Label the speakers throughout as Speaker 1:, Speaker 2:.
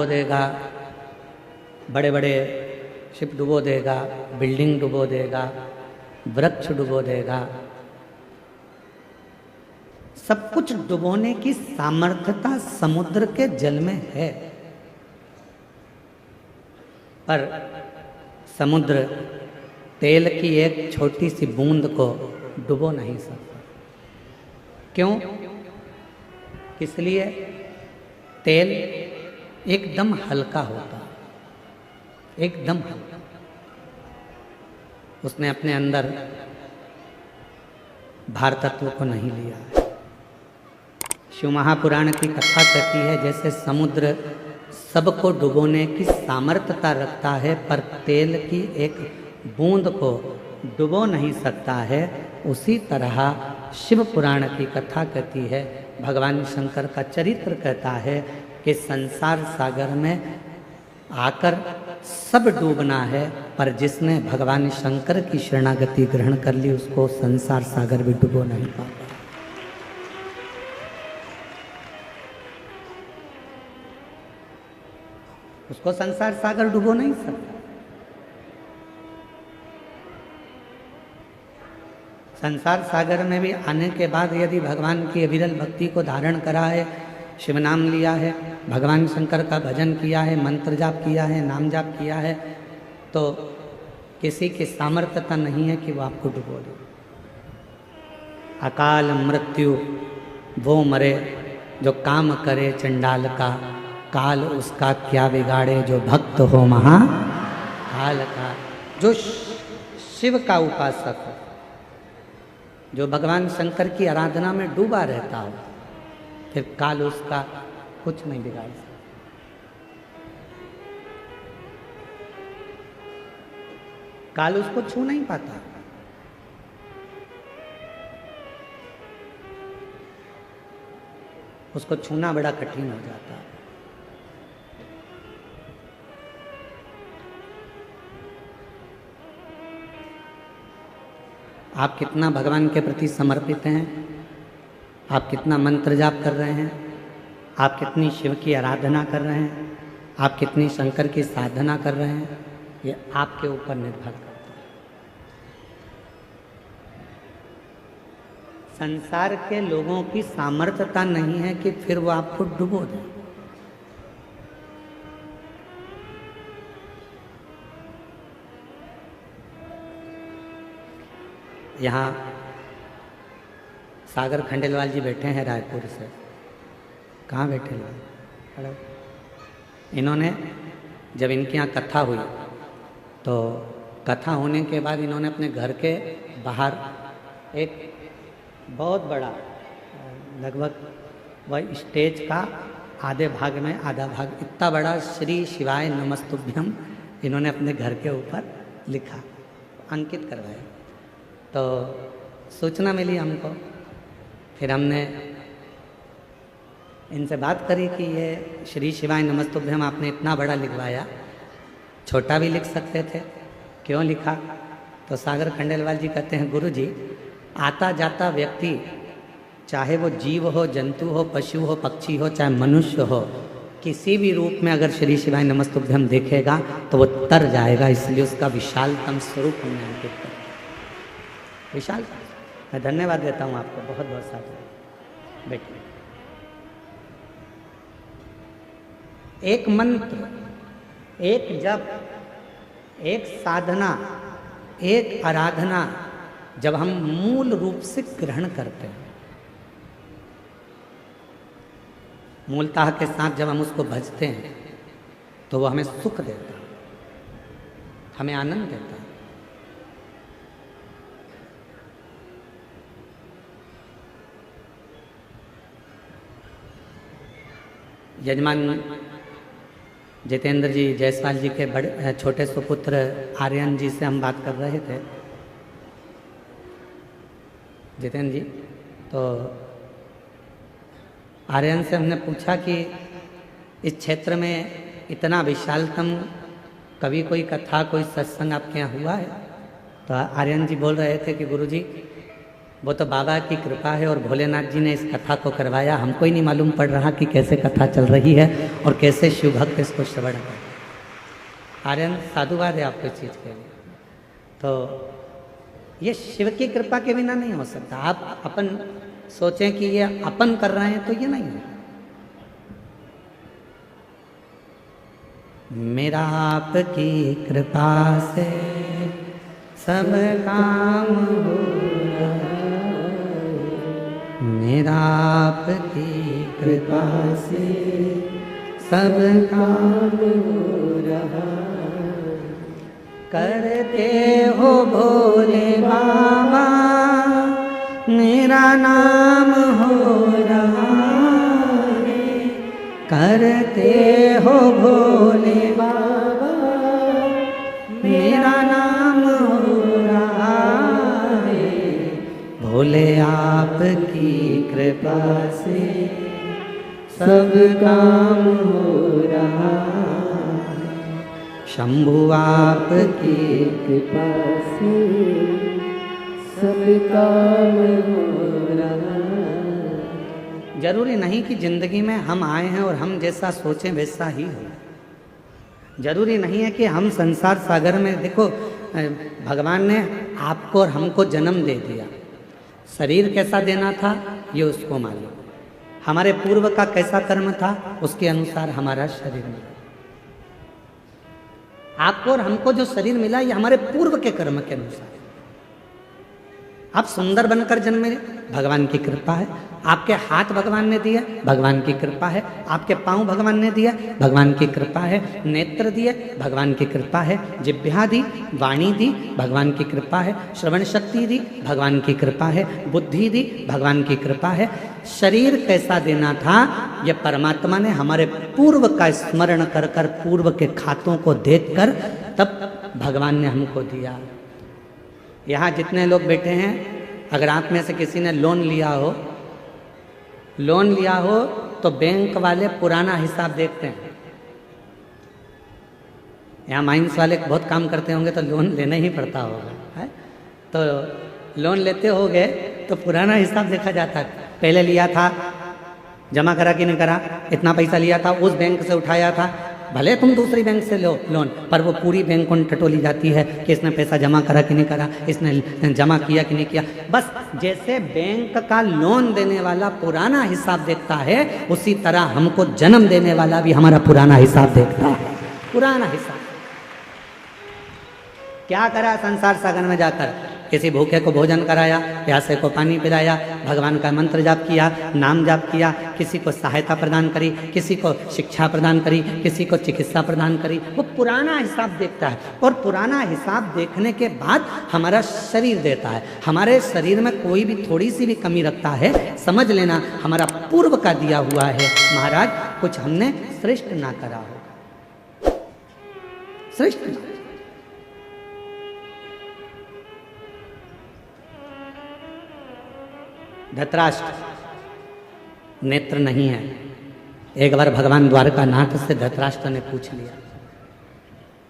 Speaker 1: डुबो देगा, बड़े बड़े शिप डुबो देगा, बिल्डिंग डुबो देगा, वृक्ष डुबो देगा। सब कुछ डुबोने की सामर्थ्यता समुद्र के जल में है, पर समुद्र तेल की एक छोटी सी बूंद को डुबो नहीं सकता। क्यों? इसलिए तेल एकदम हल्का होता है, एकदम हल्का। उसने अपने अंदर भार तत्व को नहीं लिया है। शिव महापुराण की कथा कहती है जैसे समुद्र सबको डुबोने की सामर्थ्यता रखता है पर तेल की एक बूंद को डुबो नहीं सकता है, उसी तरह शिव पुराण की कथा कहती है, भगवान शंकर का चरित्र कहता है कि संसार सागर में आकर सब डूबना है, पर जिसने भगवान शंकर की शरणागति ग्रहण कर ली उसको संसार सागर भी डुबो नहीं पाता। उसको संसार सागर डुबो नहीं सकता। संसार सागर में भी आने के बाद यदि भगवान की अविरल भक्ति को धारण करा है, शिव नाम लिया है, भगवान शंकर का भजन किया है, मंत्र जाप किया है, नाम जाप किया है, तो किसी की सामर्थ्यता नहीं है कि वो आपको डुबो दे। अकाल मृत्यु वो मरे जो काम करे चंडाल का, काल उसका क्या बिगाड़े जो भक्त हो महाकाल का। जो शिव का उपासक हो, जो भगवान शंकर की आराधना में डूबा रहता हो, फिर काल उसका कुछ नहीं बिगाड़ सकता। काल उसको छू नहीं पाता। उसको छूना बड़ा कठिन हो जाता है। आप कितना भगवान के प्रति समर्पित हैं, आप कितना मंत्र जाप कर रहे हैं, आप कितनी शिव की आराधना कर रहे हैं, आप कितनी शंकर की साधना कर रहे हैं, ये आपके ऊपर निर्भर करता है। संसार के लोगों की सामर्थ्यता नहीं है कि फिर वो आपको डुबो दे। यहाँ सागर खंडेलवाल जी बैठे हैं रायपुर से। कहाँ बैठे लोग? इन्होंने जब इनके यहाँ कथा हुई तो कथा होने के बाद इन्होंने अपने घर के बाहर एक बहुत बड़ा, लगभग वह स्टेज का आधे भाग में आधा भाग इतना बड़ा श्री शिवाय नमस्तुभ्यम इन्होंने अपने घर के ऊपर लिखा, अंकित करवाया। तो सूचना मिली हमको, फिर हमने इनसे बात करी कि ये श्री शिवाय नमस्तुभ्यम आपने इतना बड़ा लिखवाया, छोटा भी लिख सकते थे, क्यों लिखा? तो सागर खंडेलवाल जी कहते हैं, गुरु जी, आता जाता व्यक्ति चाहे वो जीव हो, जंतु हो, पशु हो, पक्षी हो, चाहे मनुष्य हो, किसी भी रूप में अगर श्री शिवाय नमस्तुभ्यम देखेगा तो वो तर जाएगा, इसलिए उसका विशालतम स्वरूप हमने अंकित किया। विशाल, मैं धन्यवाद देता हूँ आपको, बहुत बहुत साथ। बैठिए। एक मंत्र, एक जप, एक साधना, एक आराधना जब हम मूल रूप से ग्रहण करते हैं, मूलतः के साथ जब हम उसको भजते हैं तो वो हमें सुख देता है, हमें आनंद देता है। यजमान जितेंद्र जी जायसवाल जी के बड़े छोटे सुपुत्र आर्यन जी से हम बात कर रहे थे। जितेंद्र जी, तो आर्यन से हमने पूछा कि इस क्षेत्र में इतना विशालतम कभी कोई कथा, कोई सत्संग आपके यहाँ हुआ है? तो आर्यन जी बोल रहे थे कि गुरुजी, वो तो बाबा की कृपा है और भोलेनाथ जी ने इस कथा को करवाया। हमको ही नहीं मालूम पड़ रहा कि कैसे कथा चल रही है और कैसे शिव भक्त इसको श्रवण कर। आर्यन साधुवाद है आपको इस चीज़ के लिए। तो ये शिव की कृपा के बिना नहीं हो सकता। आप अपन सोचें कि ये अपन कर रहे हैं तो ये नहीं है। मेरा आपकी कृपा से सब काम हो रहा, मेरा आपकी कृपा से सब काम हो रहा। करते हो भोले बाबा मेरा नाम हो रहा है, करते हो भोले बाबा मेरा नाम हो रहा है। भोले आपकी कृपा से सब काम हो रहा है, शंभु आपकी कृपा से सब काम हो रहा। जरूरी नहीं कि जिंदगी में हम आए हैं और हम जैसा सोचें वैसा ही हो। जरूरी नहीं है कि हम संसार सागर में, देखो भगवान ने आपको और हमको जन्म दे दिया, शरीर कैसा देना था ये उसको मालूम, हमारे पूर्व का कैसा कर्म था उसके अनुसार हमारा शरीर मिला। आपको और हमको जो शरीर मिला ये हमारे पूर्व के कर्म के अनुसार। आप सुंदर बनकर जन्मे, भगवान की कृपा है। आपके हाथ भगवान ने दिए, भगवान की कृपा है। आपके पांव भगवान ने दिया, भगवान की कृपा है। नेत्र दिए, भगवान की कृपा है। जिह्वा दी, वाणी दी, भगवान की कृपा है। श्रवण शक्ति दी, भगवान की कृपा है। बुद्धि दी, भगवान की कृपा है। शरीर कैसा देना था ये परमात्मा ने हमारे पूर्व का स्मरण कर कर, पूर्व के खातों को देखकर तब भगवान ने हमको दिया। यहाँ जितने लोग बैठे हैं, अगर आप में से किसी ने लोन लिया हो तो बैंक वाले पुराना हिसाब देखते हैं। यहाँ माइंस वाले बहुत काम करते होंगे तो लोन लेना ही पड़ता होगा, है? तो लोन लेते होगे तो पुराना हिसाब देखा जाता है। पहले लिया था, जमा करा कि नहीं करा, इतना पैसा लिया था, उस बैंक से उठाया था, भले तुम दूसरी बैंक से लो लोन, पर वो पूरी बैंक उन टटोली जाती है कि इसने पैसा जमा करा कि नहीं करा, इसने जमा किया कि नहीं किया। बस जैसे बैंक का लोन देने वाला पुराना हिसाब देखता है, उसी तरह हमको जन्म देने वाला भी हमारा पुराना हिसाब देखता है। पुराना हिसाब क्या करा संसार सागर में जाकर, किसी भूखे को भोजन कराया, प्यासे को पानी पिलाया, भगवान का मंत्र जाप किया, नाम जाप किया, किसी को सहायता प्रदान करी, किसी को शिक्षा प्रदान करी, किसी को चिकित्सा प्रदान करी। वो पुराना हिसाब देखता है और पुराना हिसाब देखने के बाद हमारा शरीर देता है। हमारे शरीर में कोई भी थोड़ी सी भी कमी रखता है, समझ लेना हमारा पूर्व का दिया हुआ है। महाराज कुछ हमने श्रेष्ठ ना करा होगा, श्रेष्ठ ना। धृतराष्ट्र नेत्र नहीं है। एक बार भगवान द्वारकानाथ से धृतराष्ट्र ने पूछ लिया,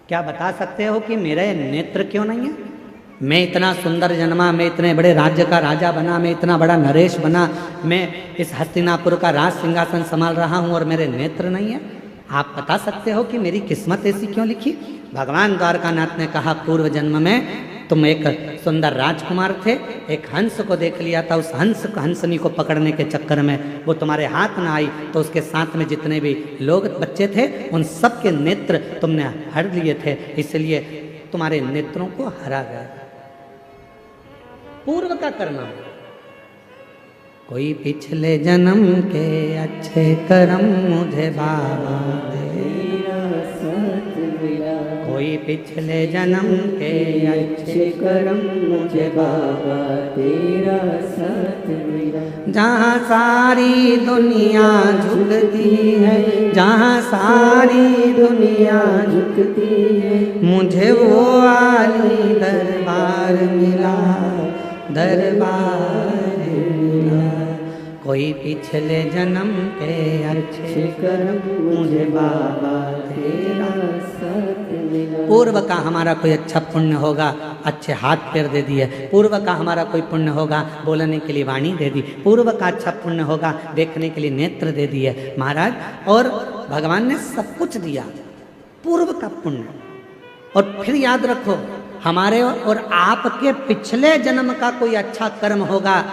Speaker 1: क्या बता सकते हो कि मेरे नेत्र क्यों नहीं है? मैं इतना सुंदर जन्मा, मैं इतने बड़े राज्य का राजा बना, मैं इतना बड़ा नरेश बना, मैं इस हस्तिनापुर का राज सिंहासन संभाल रहा हूँ और मेरे नेत्र नहीं है। आप बता सकते हो कि मेरी किस्मत ऐसी क्यों लिखी? भगवान द्वारकानाथ ने कहा, पूर्व जन्म में तुम एक सुंदर राजकुमार थे, एक हंस को देख लिया था, उस हंसनी को पकड़ने के चक्कर में वो तुम्हारे हाथ ना आई तो उसके साथ में जितने भी लोग बच्चे थे उन सब के नेत्र तुमने हर लिए थे, इसलिए तुम्हारे नेत्रों को हरा गया। पूर्व का करना। कोई पिछले जन्म के अच्छे कर्म मुझे बाबा दे, कोई पिछले जन्म के अच्छे कर्म मुझे बाबा तेरा साथ मिला। जहाँ सारी दुनिया झुकती है, जहाँ सारी दुनिया झुकती है, मुझे वो आली दरबार मिला, दरबार मिला। कोई पिछले जन्म के अच्छे कर्म मुझे बाबा तेरा साथ मिला। पूर्व का हमारा कोई अच्छा पुण्य होगा, अच्छे हाथ पैर दे दिए। पूर्व का हमारा कोई पुण्य होगा, बोलने के लिए वाणी दे दी। पूर्व का अच्छा पुण्य होगा, देखने के लिए नेत्र दे दिए महाराज। और भगवान ने सब कुछ दिया, पूर्व का पुण्य। और फिर याद रखो, हमारे और आपके पिछले जन्म का कोई अच्छा कर्म होगा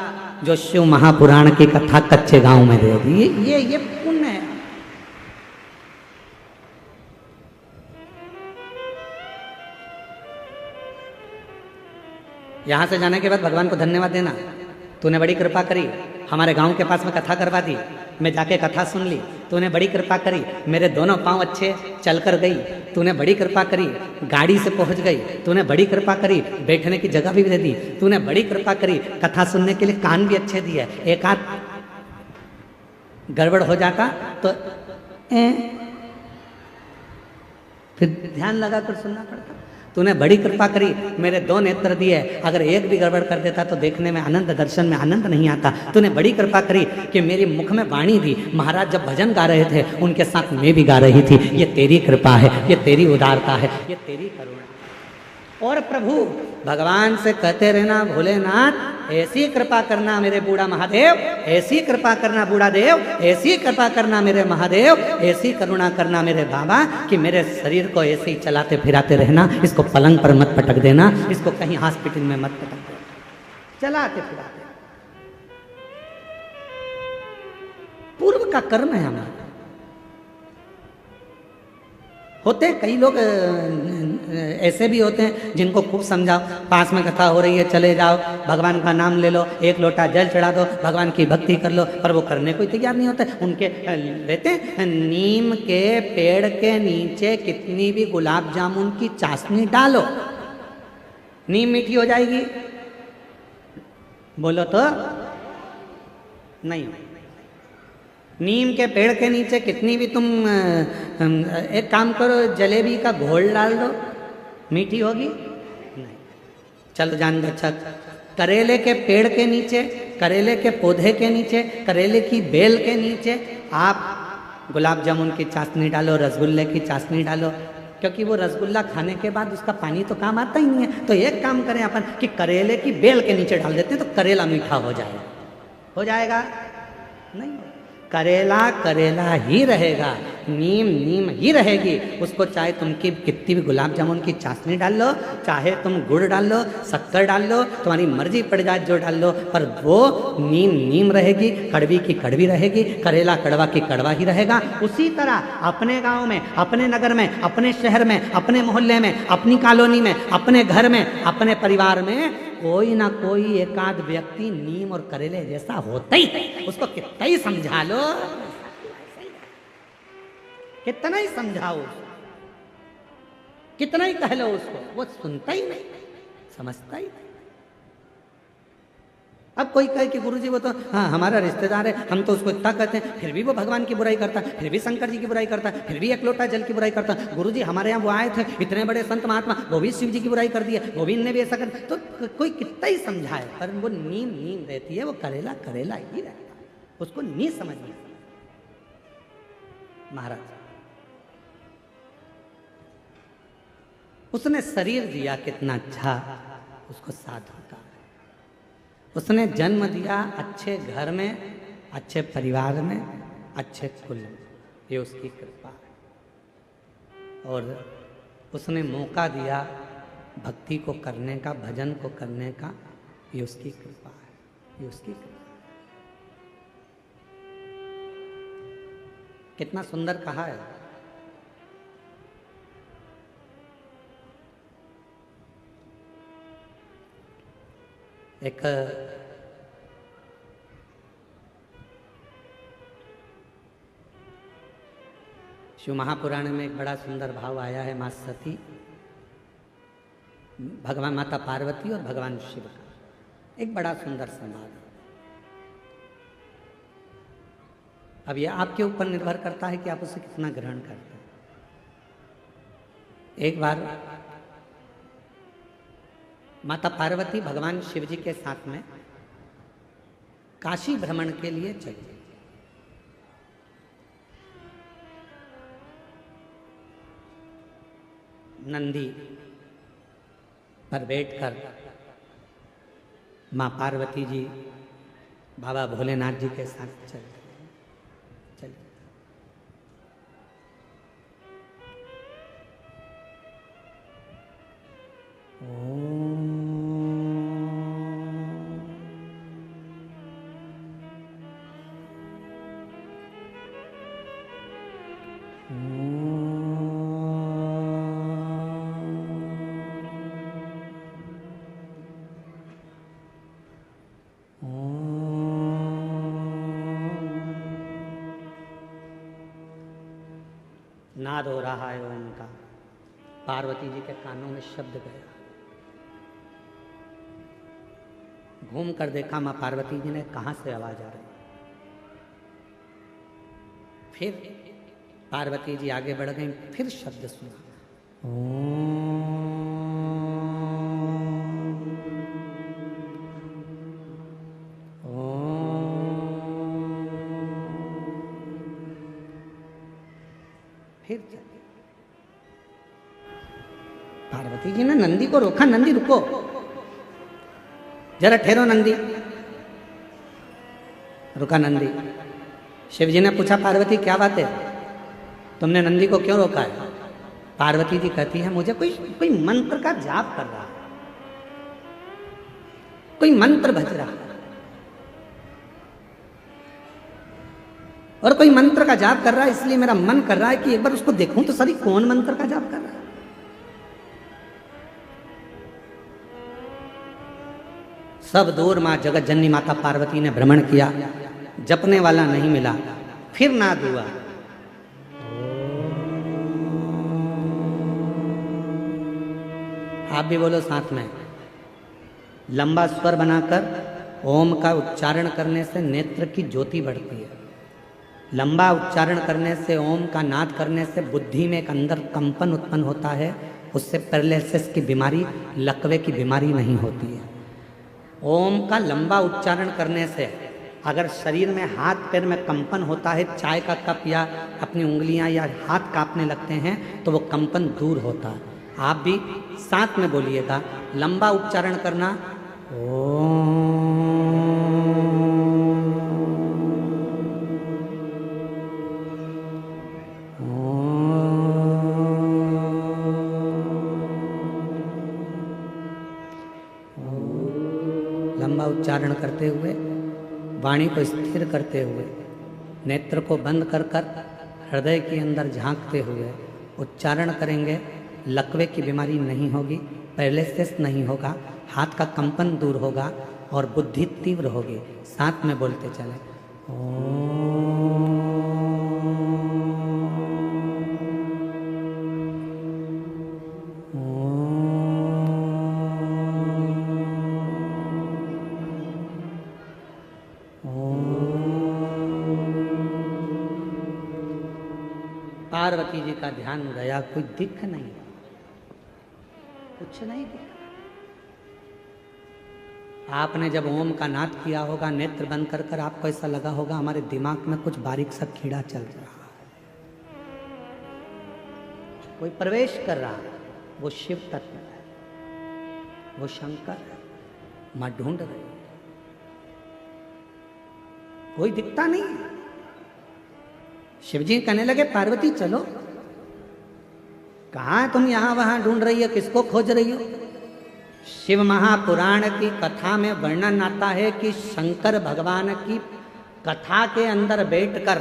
Speaker 1: जो शिव महापुराण की कथा कच्चे गांव में दे दी, ये पुण्य है। यहां से जाने के बाद भगवान को धन्यवाद देना, तूने बड़ी कृपा करी, हमारे गांव के पास में कथा करवा दी, मैं जाके कथा सुन ली, तूने बड़ी कृपा करी, मेरे दोनों पांव अच्छे चलकर गई, तूने बड़ी कृपा करी, गाड़ी से पहुंच गई, तूने बड़ी कृपा करी, बैठने की जगह भी दे दी, तूने बड़ी कृपा करी, कथा सुनने के लिए कान भी अच्छे दिए। एक आध गड़बड़ हो जाता तो फिर ध्यान लगाकर सुनना पड़ता। तूने बड़ी कृपा करी, मेरे दो नेत्र दिए, अगर एक भी गड़बड़ कर देता तो देखने में आनंद, दर्शन में आनंद नहीं आता। तूने बड़ी कृपा करी कि मेरी मुख में वाणी दी, महाराज जब भजन गा रहे थे उनके साथ मैं भी गा रही थी। ये तेरी कृपा है, ये तेरी उदारता है, ये तेरी करुणा। और प्रभु भगवान से कहते रहना, भोलेनाथ ऐसी कृपा करना मेरे बूढ़ा महादेव, ऐसी कृपा करना बूढ़ा देव, ऐसी कृपा करना मेरे महादेव, ऐसी करुणा करना मेरे बाबा कि मेरे शरीर को ऐसे ही चलाते फिराते रहना, इसको पलंग पर मत पटक देना, इसको कहीं हॉस्पिटल में मत पटक देना, चलाते फिराते। पूर्व का कर्म है हमारा। होते हैं कई लोग ऐसे भी होते हैं जिनको खूब समझाओ, पास में कथा हो रही है चले जाओ, भगवान का नाम ले लो, एक लोटा जल चढ़ा दो, भगवान की भक्ति कर लो, पर वो करने को तैयार नहीं होते। उनके लेते हैं नीम के पेड़ के नीचे कितनी भी गुलाब जामुन की चाशनी डालो, नीम मीठी हो जाएगी? बोलो तो नहीं। नीम के पेड़ के नीचे कितनी भी तुम एक काम करो, जलेबी का घोल डाल दो, मीठी होगी? नहीं। चलो जान दो। अच्छा, करेले के पेड़ के नीचे, करेले के पौधे के नीचे, करेले की बेल के नीचे आप गुलाब जामुन की चाशनी डालो, रसगुल्ले की चाशनी डालो, क्योंकि वो रसगुल्ला खाने के बाद उसका पानी तो काम आता ही नहीं है। तो एक काम करें अपन कि करेले की बेल के नीचे डाल देते हैं तो करेला मीठा हो जाएगा। हो जाएगा? नहीं, करेला करेला ही रहेगा, नीम नीम ही रहेगी। उसको चाहे तुम की कितनी भी गुलाब जामुन की चाशनी डाल लो, चाहे तुम गुड़ डाल लो, शक्कर डाल लो, तुम्हारी मर्जी पड़ जाए जो डाल लो, पर वो नीम नीम रहेगी, कड़वी की कड़वी रहेगी, करेला कड़वा की कड़वा ही रहेगा। उसी तरह अपने गांव में, अपने नगर में, अपने शहर में, अपने मोहल्ले में, अपनी कॉलोनी में, अपने घर में, अपने परिवार में कोई ना कोई एकाध व्यक्ति नीम और करेले जैसा होता ही है। उसको कितना ही समझा लो, कितना ही समझाओ, कितना ही कह लो उसको, वो सुनता ही नहीं, समझता ही नहीं। अब कोई कहे कि गुरुजी वो तो हाँ हमारा रिश्तेदार है, हम तो उसको इतना कहते हैं, फिर भी वो भगवान की बुराई करता है, फिर भी शंकर जी की बुराई करता है, फिर भी एक लोटा जल की बुराई करता है। गुरुजी हमारे यहाँ वो आए थे, इतने बड़े संत महात्मा, वो भी शिव जी की बुराई कर दिया, गोविंद ने भी ऐसा कर। तो कोई कितना ही समझाए, पर वो नीम नीम रहती है, वो करेला करेला ही रहता है, उसको नहीं समझ में। महाराज उसने शरीर दिया कितना अच्छा, उसको साधु का। उसने जन्म दिया अच्छे घर में, अच्छे परिवार में, अच्छे कुल में, ये उसकी कृपा है। और उसने मौका दिया भक्ति को करने का, भजन को करने का, ये उसकी कृपा है, ये उसकी कृपा। कितना सुंदर कहा है। एक शिव महापुराण में एक बड़ा सुंदर भाव आया है, माँ सती, भगवान माता पार्वती और भगवान शिव का एक बड़ा सुंदर संवाद। अब ये आपके ऊपर निर्भर करता है कि आप उसे कितना ग्रहण करते हैं। एक बार माता पार्वती भगवान शिव जी के साथ में काशी भ्रमण के लिए चली। नंदी पर बैठकर माँ पार्वती जी बाबा भोलेनाथ जी के साथ चलिए। नाद हो रहा है ओम का, पार्वती जी के कानों में शब्द गया। घूम कर देखा मां पार्वती जी ने कहां से आवाज आ रही। फिर पार्वती जी आगे बढ़ गई, फिर शब्द सुना फिर पार्वती जी ने नंदी को रोका, नंदी रुको, जरा ठहरो नंदी। रुका नंदी। शिव जी ने पूछा पार्वती क्या बात है, तुमने नंदी को क्यों रोका है? पार्वती जी कहती है मुझे कोई मंत्र का जाप कर रहा है, कोई मंत्र बज रहा है, और कोई मंत्र का जाप कर रहा है, इसलिए मेरा मन कर रहा है कि एक बार उसको देखूं तो सही कौन मंत्र का जाप कर रहा है। सब दूर मां जगत जननी माता पार्वती ने भ्रमण किया, जपने वाला नहीं मिला। फिर नाद हुआ, आप भी बोलो साथ में। लंबा स्वर बनाकर ओम का उच्चारण करने से नेत्र की ज्योति बढ़ती है। लंबा उच्चारण करने से, ओम का नाद करने से बुद्धि में एक अंदर कंपन उत्पन्न होता है, उससे पैरालिसिस की बीमारी, लकवे की बीमारी नहीं होती है। ओम का लंबा उच्चारण करने से अगर शरीर में हाथ पैर में कंपन होता है, चाय का कप या अपनी उंगलियां या हाथ कांपने लगते हैं, तो वो कंपन दूर होता है। आप भी साथ में बोलिएगा, लंबा उच्चारण करना लंबा उच्चारण करते हुए, वाणी को स्थिर करते हुए, नेत्र को बंद कर कर हृदय के अंदर झांकते हुए उच्चारण करेंगे। लकवे की बीमारी नहीं होगी, पैरालिसिस नहीं होगा, हाथ का कंपन दूर होगा और बुद्धि तीव्र होगी। साथ में बोलते चले पार्वती जी का ध्यान गया, कोई दिख नहीं, कुछ नहीं दिखा। आपने जब ओम का नाद किया होगा, नेत्र बंद कर कर आपको ऐसा लगा होगा हमारे दिमाग में कुछ बारीक सा कीड़ा चल रहा है, कोई प्रवेश कर रहा है। वो शिव तत्व है, वो शंकर है, मां ढूंढ रही है, कोई दिखता नहीं है। शिवजी कहने लगे पार्वती चलो, कहाँ तुम यहां वहां ढूंढ रही हो, किसको खोज रही हो? शिव महापुराण की कथा में वर्णन आता है कि शंकर भगवान की कथा के अंदर बैठकर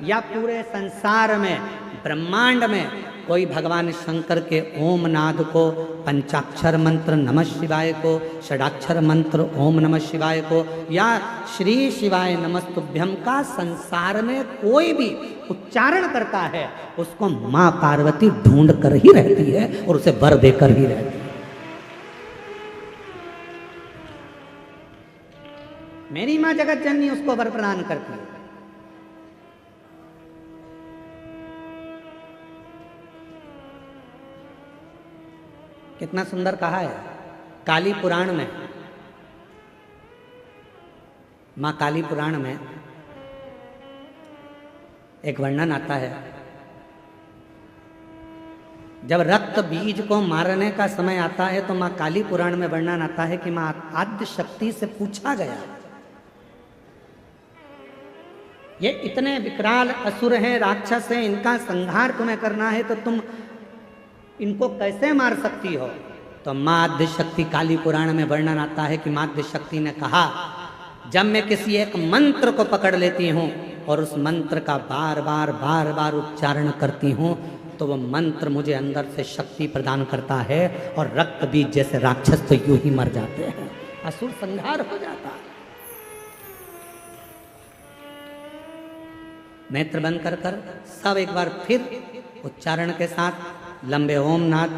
Speaker 1: या पूरे संसार में, ब्रह्मांड में कोई भगवान शंकर के ओम नाद को, पंचाक्षर मंत्र नमः शिवाय को, षडाक्षर मंत्र ओम नमः शिवाय को या श्री शिवाय नमस्तुभ्यम का संसार में कोई भी उच्चारण करता है, उसको मां पार्वती ढूंढ कर ही रहती है और उसे वर देकर ही रहती है। मेरी मां जगत जननी उसको वर प्रदान करती है। कितना सुंदर कहा है काली पुराण में। मां काली पुराण में एक वर्णन आता है जब रक्त बीज को मारने का समय आता है तो माँ काली पुराण में वर्णन आता है कि माँ आद्य शक्ति से पूछा गया, ये इतने विकराल असुर हैं, राक्षस हैं, इनका संहार तुम्हें करना है तो तुम इनको कैसे मार सकती हो? तो माँ आद्य शक्ति, काली पुराण में वर्णन आता है कि माँ आद्य शक्ति ने कहा, जब मैं किसी एक मंत्र को पकड़ लेती हूँ और उस मंत्र का बार बार उच्चारण करती हूँ तो वह मंत्र मुझे अंदर से शक्ति प्रदान करता है और रक्त बीज जैसे राक्षस तो यूं ही मर जाते हैं, असुर संहार हो जाता है। नेत्र बंद कर सब एक बार फिर उच्चारण के साथ लंबे ओम नाद,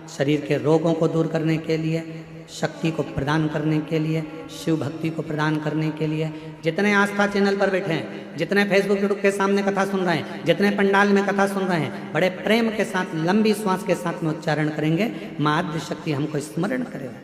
Speaker 1: शरीर के रोगों को दूर करने के लिए, शक्ति को प्रदान करने के लिए, शिव भक्ति को प्रदान करने के लिए। जितने आस्था चैनल पर बैठे हैं, जितने फेसबुक यूट्यूब के सामने कथा सुन रहे हैं, जितने पंडाल में कथा सुन रहे हैं, बड़े प्रेम के साथ लंबी श्वास के साथ में उच्चारण करेंगे, माँ आद्य शक्ति हमको स्मरण करेगा।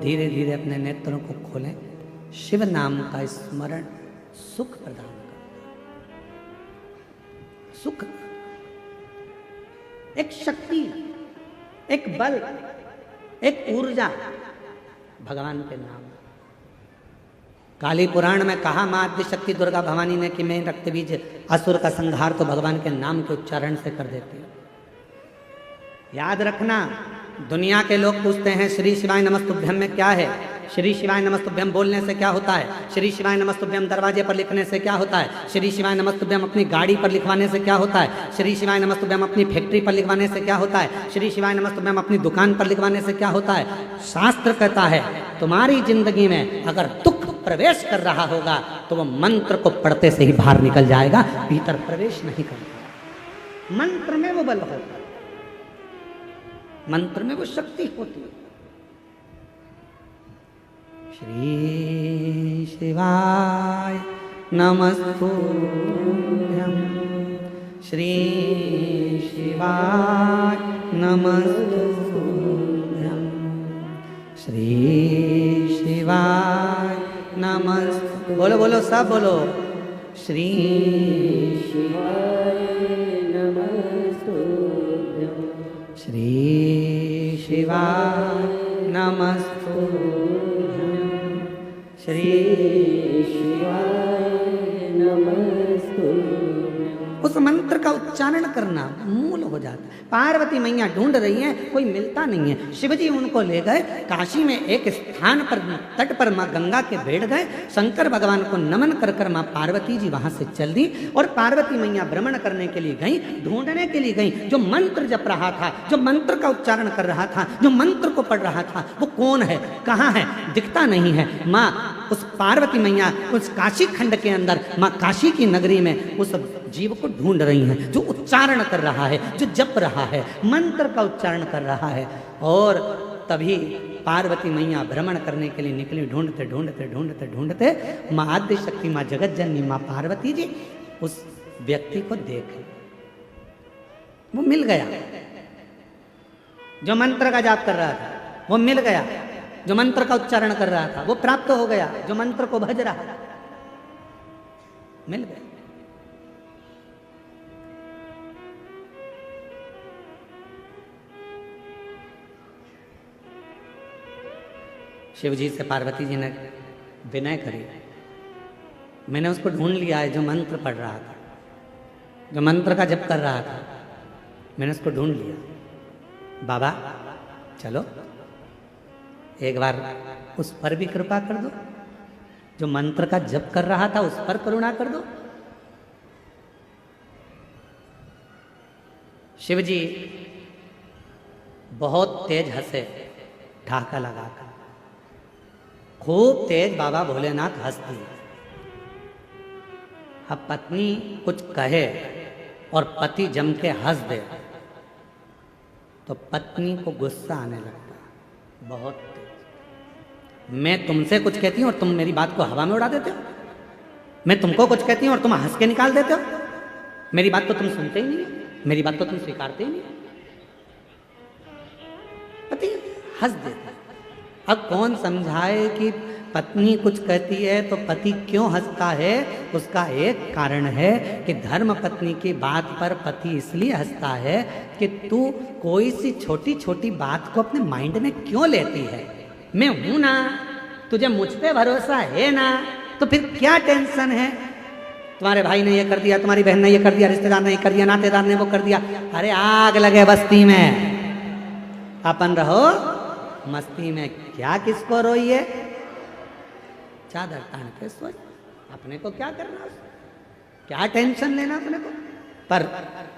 Speaker 1: धीरे धीरे अपने नेत्रों को खोलें। शिव नाम का स्मरण सुख प्रदान करता है। सुख, एक शक्ति, एक बल, एक ऊर्जा भगवान के नाम। काली पुराण में कहा मां आद्य शक्ति दुर्गा भवानी ने कि मैं रक्त बीज असुर का संहार तो भगवान के नाम के उच्चारण से कर देती हूं। याद रखना, दुनिया के लोग पूछते हैं श्री शिवाय नमस्तुभ्यम में क्या है, श्री शिवाय नमस्तुभ्यम बोलने से क्या होता है, श्री शिवाय नमस्तुभ्यम दरवाजे पर लिखने से क्या होता है, श्री शिवाय नमस्तुभ्यम अपनी गाड़ी पर लिखवाने से क्या होता है, श्री शिवाय नमस्तुभ्यम अपनी फैक्ट्री पर लिखवाने से क्या होता है, श्री शिवाय नमस्तुभ्यम अपनी दुकान पर लिखवाने से क्या होता है। शास्त्र कहता है तुम्हारी जिंदगी में अगर दुख प्रवेश कर रहा होगा तो वह मंत्र को पढ़ते से ही बाहर निकल जाएगा, भीतर प्रवेश नहीं करता। मंत्र में वो बल होता है, मंत्र में वो शक्ति होती है। श्री शिवाय नमस्तुभ्यम, श्री शिवाय नमस्तुभ्यम, श्री शिवाय नमस्तुभ्यम। बोलो बोलो सब बोलो, श्री शिवाय नमस्तुभ्यम, श्री शिवाय नमस्तुभ्यम, श्री शिवाय नमस्तुभ्यम। उस मंत्र का उच्चारण करना मूल हो जाता है। पार्वती मैया ढूंढ रही हैं, कोई मिलता नहीं है। शिवजी उनको ले गए काशी में एक स्थान पर, तट पर माँ गंगा के बैठ गए। शंकर भगवान को नमन कर कर माँ पार्वती जी वहां से चल दी और पार्वती मैया भ्रमण करने के लिए गई, ढूंढने के लिए गई। जो मंत्र जप रहा था, जो मंत्र का उच्चारण कर रहा था, जो मंत्र को पढ़ रहा था, वो कौन है, कहाँ है, दिखता नहीं है। माँ उस पार्वती मैया उस काशी खंड के अंदर, माँ काशी की नगरी में उस जीव को ढूंढ रही हैं, जो उच्चारण कर रहा है, जो जप रहा है, मंत्र का उच्चारण कर रहा है। और तभी पार्वती मैया भ्रमण करने के लिए निकली। ढूंढते ढूंढते ढूंढते ढूंढते माँ आद्य शक्ति, माँ जगत जननी, माँ पार्वती जी उस व्यक्ति को देखे। वो मिल गया, जो मंत्र का जाप कर रहा था वो मिल गया, जो मंत्र का उच्चारण कर रहा था वो प्राप्त हो गया, जो मंत्र को भज रहा था मिल गया। शिव जी से पार्वती जी ने विनय करी, मैंने उसको ढूंढ लिया है जो मंत्र पढ़ रहा था, जो मंत्र का जप कर रहा था, मैंने उसको ढूंढ लिया। बाबा चलो एक बार उस पर भी कृपा कर दो, जो मंत्र का जप कर रहा था उस पर करुणा कर दो। शिव जी बहुत तेज हंसे, ढाका लगाकर खूब तेज बाबा भोलेनाथ हंस दिए। अब पत्नी कुछ कहे और पति जम के हंस दे तो पत्नी को गुस्सा आने लगता है बहुत तेज। मैं तुमसे कुछ कहती हूँ और तुम मेरी बात को हवा में उड़ा देते हो। मैं तुमको कुछ कहती हूँ और तुम हंस के निकाल देते हो। मेरी बात तो तुम सुनते ही नहीं, मेरी बात तो तुम स्वीकारते ही नहीं। पति हंस देता है। अब कौन समझाए कि पत्नी कुछ कहती है तो पति क्यों हंसता है? उसका एक कारण है कि धर्म पत्नी की बात पर पति इसलिए हंसता है कि तू कोई सी छोटी छोटी बात को अपने माइंड में क्यों लेती है। मैं हूं ना, तुझे मुझ पे भरोसा है ना, तो फिर क्या टेंशन है? तुम्हारे भाई ने ये कर दिया, तुम्हारी बहन ने ये कर दिया, रिश्तेदार ने ये कर दिया, नातेदार ने वो कर दिया। अरे आग लगे बस्ती में, अपन रहो मस्ती में। क्या किसको रोइए? चादर तान के सोच, अपने को क्या करना, क्या टेंशन लेना अपने को। पर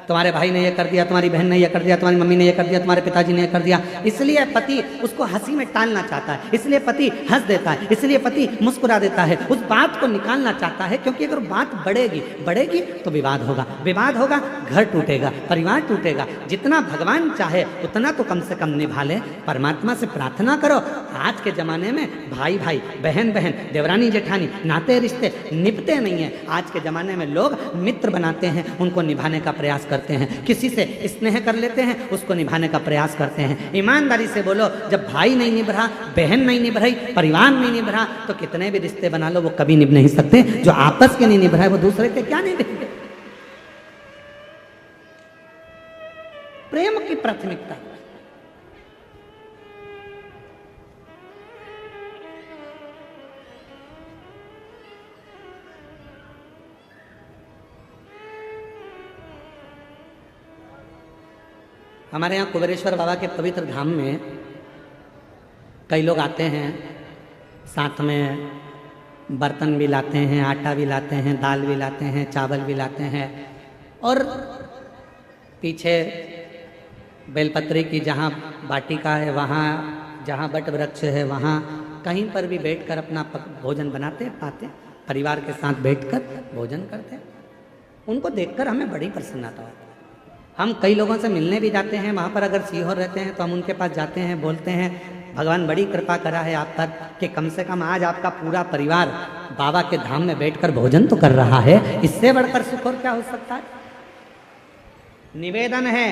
Speaker 1: तुम्हारे भाई ने ये कर दिया, तुम्हारी बहन ने ये कर दिया, तुम्हारी मम्मी ने ये कर दिया, तुम्हारे पिताजी ने ये कर दिया, इसलिए पति उसको हंसी में टालना चाहता है, इसलिए पति हंस देता है, इसलिए पति मुस्कुरा देता है, उस बात को निकालना चाहता है। क्योंकि अगर बात बढ़ेगी तो विवाद होगा, विवाद होगा घर टूटेगा, परिवार टूटेगा। जितना भगवान चाहे उतना तो कम से कम निभा ले। परमात्मा से प्रार्थना करो। आज के जमाने में भाई भाई, बहन बहन, देवरानी जेठानी, नाते रिश्ते निपते नहीं है। आज के जमाने में लोग मित्र बनाते हैं, उनको निभाने का प्रयास करते हैं। किसी से स्नेह कर लेते हैं, उसको निभाने का प्रयास करते हैं। ईमानदारी से बोलो, जब भाई नहीं निभ रहा, बहन नहीं निभ रही, परिवार नहीं निभ रहा, तो कितने भी रिश्ते बना लो वो कभी निभ नहीं सकते। जो आपस के नहीं निभ रहा है वो दूसरे के क्या नहीं निभेंगे? प्रेम की प्राथमिकता। हमारे यहाँ कुबेरेश्वर बाबा के पवित्र धाम में कई लोग आते हैं, साथ में बर्तन भी लाते हैं, आटा भी लाते हैं, दाल भी लाते हैं, चावल भी लाते हैं। और पीछे बेलपत्री की जहाँ वाटिका है, वहाँ जहाँ बट वृक्ष है, वहाँ कहीं पर भी बैठकर अपना भोजन बनाते पाते, परिवार के साथ बैठकर भोजन करते। उनको देखकर हमें बड़ी प्रसन्नता होती है। हम कई लोगों से मिलने भी जाते हैं, वहाँ पर अगर सीहोर रहते हैं तो हम उनके पास जाते हैं, बोलते हैं भगवान बड़ी कृपा करा है आप पर कि कम से कम आज आपका पूरा परिवार बाबा के धाम में बैठकर भोजन तो कर रहा है। इससे बढ़कर सुख और क्या हो सकता है? निवेदन है,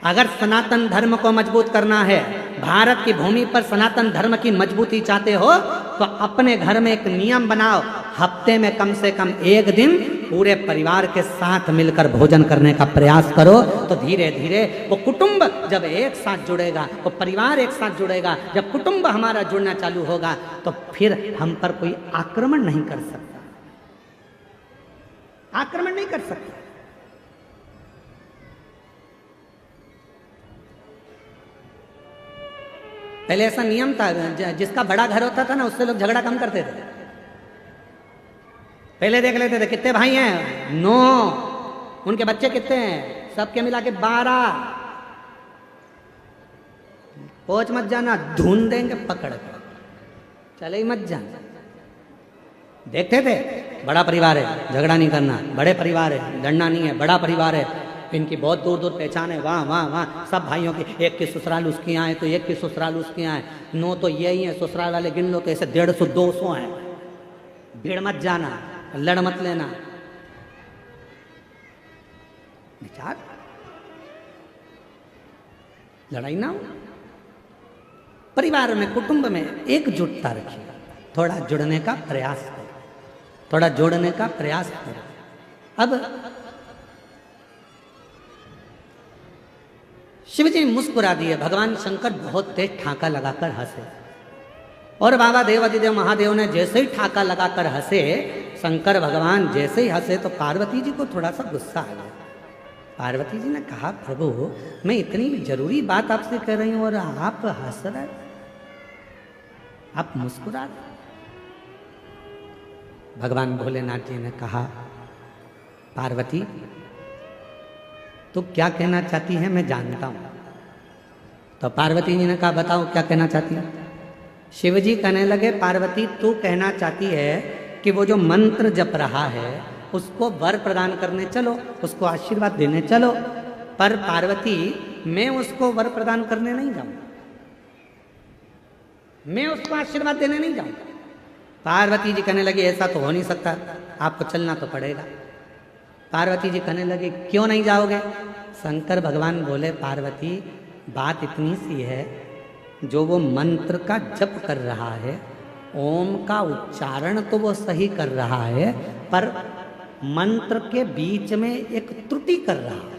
Speaker 1: अगर सनातन धर्म को मजबूत करना है, भारत की भूमि पर सनातन धर्म की मजबूती चाहते हो, तो अपने घर में एक नियम बनाओ, हफ्ते में कम से कम एक दिन पूरे परिवार के साथ मिलकर भोजन करने का प्रयास करो। तो धीरे धीरे वो कुटुंब जब एक साथ जुड़ेगा, वो परिवार एक साथ जुड़ेगा, जब कुटुंब हमारा जुड़ना चालू होगा तो फिर हम पर कोई आक्रमण नहीं कर सकता, आक्रमण नहीं कर सकता। पहले ऐसा नियम था, जिसका बड़ा घर होता था ना, उससे लोग झगड़ा कम करते थे। पहले देख लेते थे कितने भाई हैं, 9, उनके बच्चे कितने हैं, सबके मिला के 12। पहुंच मत जाना, ढूंढ देंगे पकड़ कर, चले ही मत जाना। देखते थे बड़ा परिवार है, झगड़ा नहीं करना, बड़े परिवार है, लड़ना नहीं है, बड़ा परिवार है, इनकी बहुत दूर दूर पहचान है, वहाँ वहाँ वहाँ सब भाइयों की, एक की ससुराल उसके यहाँ है तो एक की ससुराल उसके यहाँ है, 9 तो यही है, ससुराल वाले गिन लो तो ऐसे 150-200 हैं। भीड़ मत जाना, लड़ मत लेना। विचार, लड़ाई ना हो। परिवार में, कुटुंब में एकजुटता रखिए, थोड़ा जुड़ने का प्रयास करो, थोड़ा जोड़ने का प्रयास करो। अब शिव जी मुस्कुरा दिए, भगवान शंकर बहुत तेज ठाका लगाकर हंसे, और बाबा देवाधिदेव महादेव ने जैसे ही ठाका लगाकर हंसे, शंकर भगवान जैसे ही हंसे तो पार्वती जी को थोड़ा सा गुस्सा आ गया। पार्वती जी ने कहा, प्रभु मैं इतनी जरूरी बात आपसे कह रही हूं और आप हंस रहे, आप मुस्कुरा रहे। भगवान भोलेनाथ जी ने कहा, पार्वती तू क्या कहना चाहती है मैं जानता हूं। तो पार्वती जी ने कहा, बताओ क्या कहना चाहती है। शिव जी कहने लगे, पार्वती तू कहना चाहती है कि वो जो मंत्र जप रहा है उसको वर प्रदान करने चलो, उसको आशीर्वाद देने चलो। पर पार्वती, मैं उसको वर प्रदान करने नहीं जाऊंगा, मैं उसको आशीर्वाद देने नहीं जाऊंगा। पार्वती जी कहने लगी ऐसा तो हो नहीं सकता, आपको चलना तो पड़ेगा। पार्वती जी कहने लगी क्यों नहीं जाओगे? शंकर भगवान बोले पार्वती बात इतनी सी है, जो वो मंत्र का जप कर रहा है, ओम का उच्चारण तो वो सही कर रहा है, पर मंत्र के बीच में एक त्रुटि कर रहा है।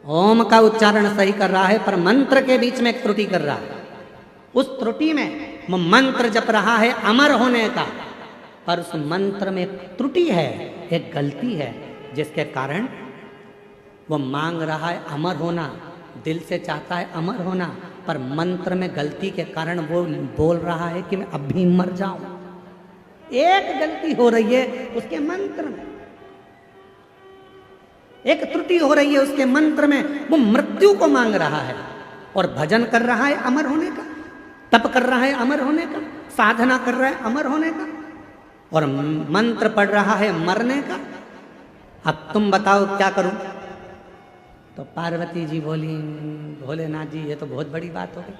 Speaker 1: ओम का उच्चारण सही कर रहा है पर मंत्र के बीच में एक त्रुटि कर रहा है। उस त्रुटि में वो मंत्र जप रहा है अमर होने का, पर उस मंत्र में एक त्रुटि है, एक गलती है, जिसके कारण वो मांग रहा है अमर होना, दिल से चाहता है अमर होना, पर मंत्र में गलती के कारण वो बोल रहा है कि मैं अभी मर जाऊं। एक गलती हो रही है उसके मंत्र में, एक त्रुटि हो रही है उसके मंत्र में। वो मृत्यु को मांग रहा है और भजन कर रहा है अमर होने का, तप कर रहा है अमर होने का, साधना कर रहा है अमर होने का, और मंत्र पढ़ रहा है मरने का। अब तुम बताओ क्या करूं? तो पार्वती जी बोली भोलेनाथ जी ये तो बहुत बड़ी बात हो गई,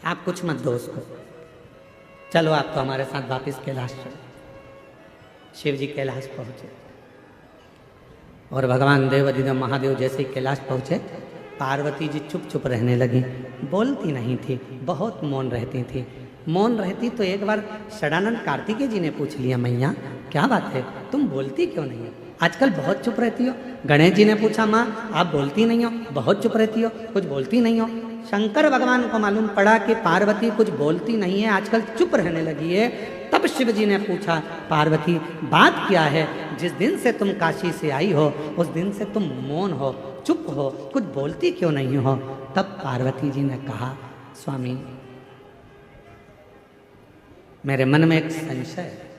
Speaker 1: आप कुछ मत दो उसको, चलो आप तो हमारे साथ वापिस कैलाश चलो। शिव जी कैलाश पहुंचे और भगवान देवाधिदेव महादेव जैसे ही कैलाश पहुंचे, पार्वती जी चुप चुप रहने लगी, बोलती नहीं थी, बहुत मौन रहती थी। मौन रहती तो एक बार षडानंद कार्तिकेय जी ने पूछ लिया, मैया क्या बात है, तुम बोलती क्यों नहीं हो, आजकल बहुत चुप रहती हो। गणेश जी ने पूछा, माँ आप बोलती नहीं हो, बहुत चुप रहती हो, कुछ बोलती नहीं हो। शंकर भगवान को मालूम पड़ा कि पार्वती कुछ बोलती नहीं है, आजकल चुप रहने लगी है। तब शिव जी ने पूछा, पार्वती बात क्या है, जिस दिन से तुम काशी से आई हो उस दिन से तुम मौन हो, चुप हो, कुछ बोलती क्यों नहीं हो? तब पार्वती जी ने कहा, स्वामी मेरे मन में एक संशय है।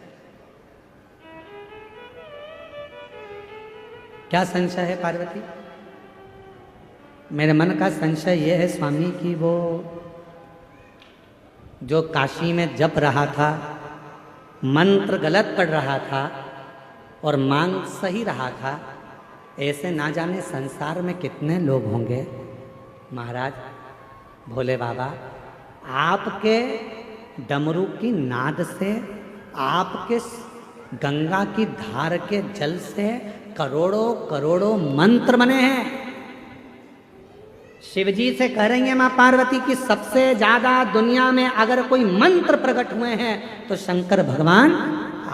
Speaker 1: क्या संशय है पार्वती? मेरे मन का संशय यह है स्वामी कि वो जो काशी में जप रहा था, मंत्र गलत पढ़ रहा था और मांग सही रहा था, ऐसे ना जाने संसार में कितने लोग होंगे। महाराज भोले बाबा, आपके डमरू की नाद से, आपके गंगा की धार के जल से करोड़ों करोड़ों मंत्र बने हैं। शिव जी से कह रही है मां पार्वती की सबसे ज्यादा दुनिया में अगर कोई मंत्र प्रकट हुए हैं तो शंकर भगवान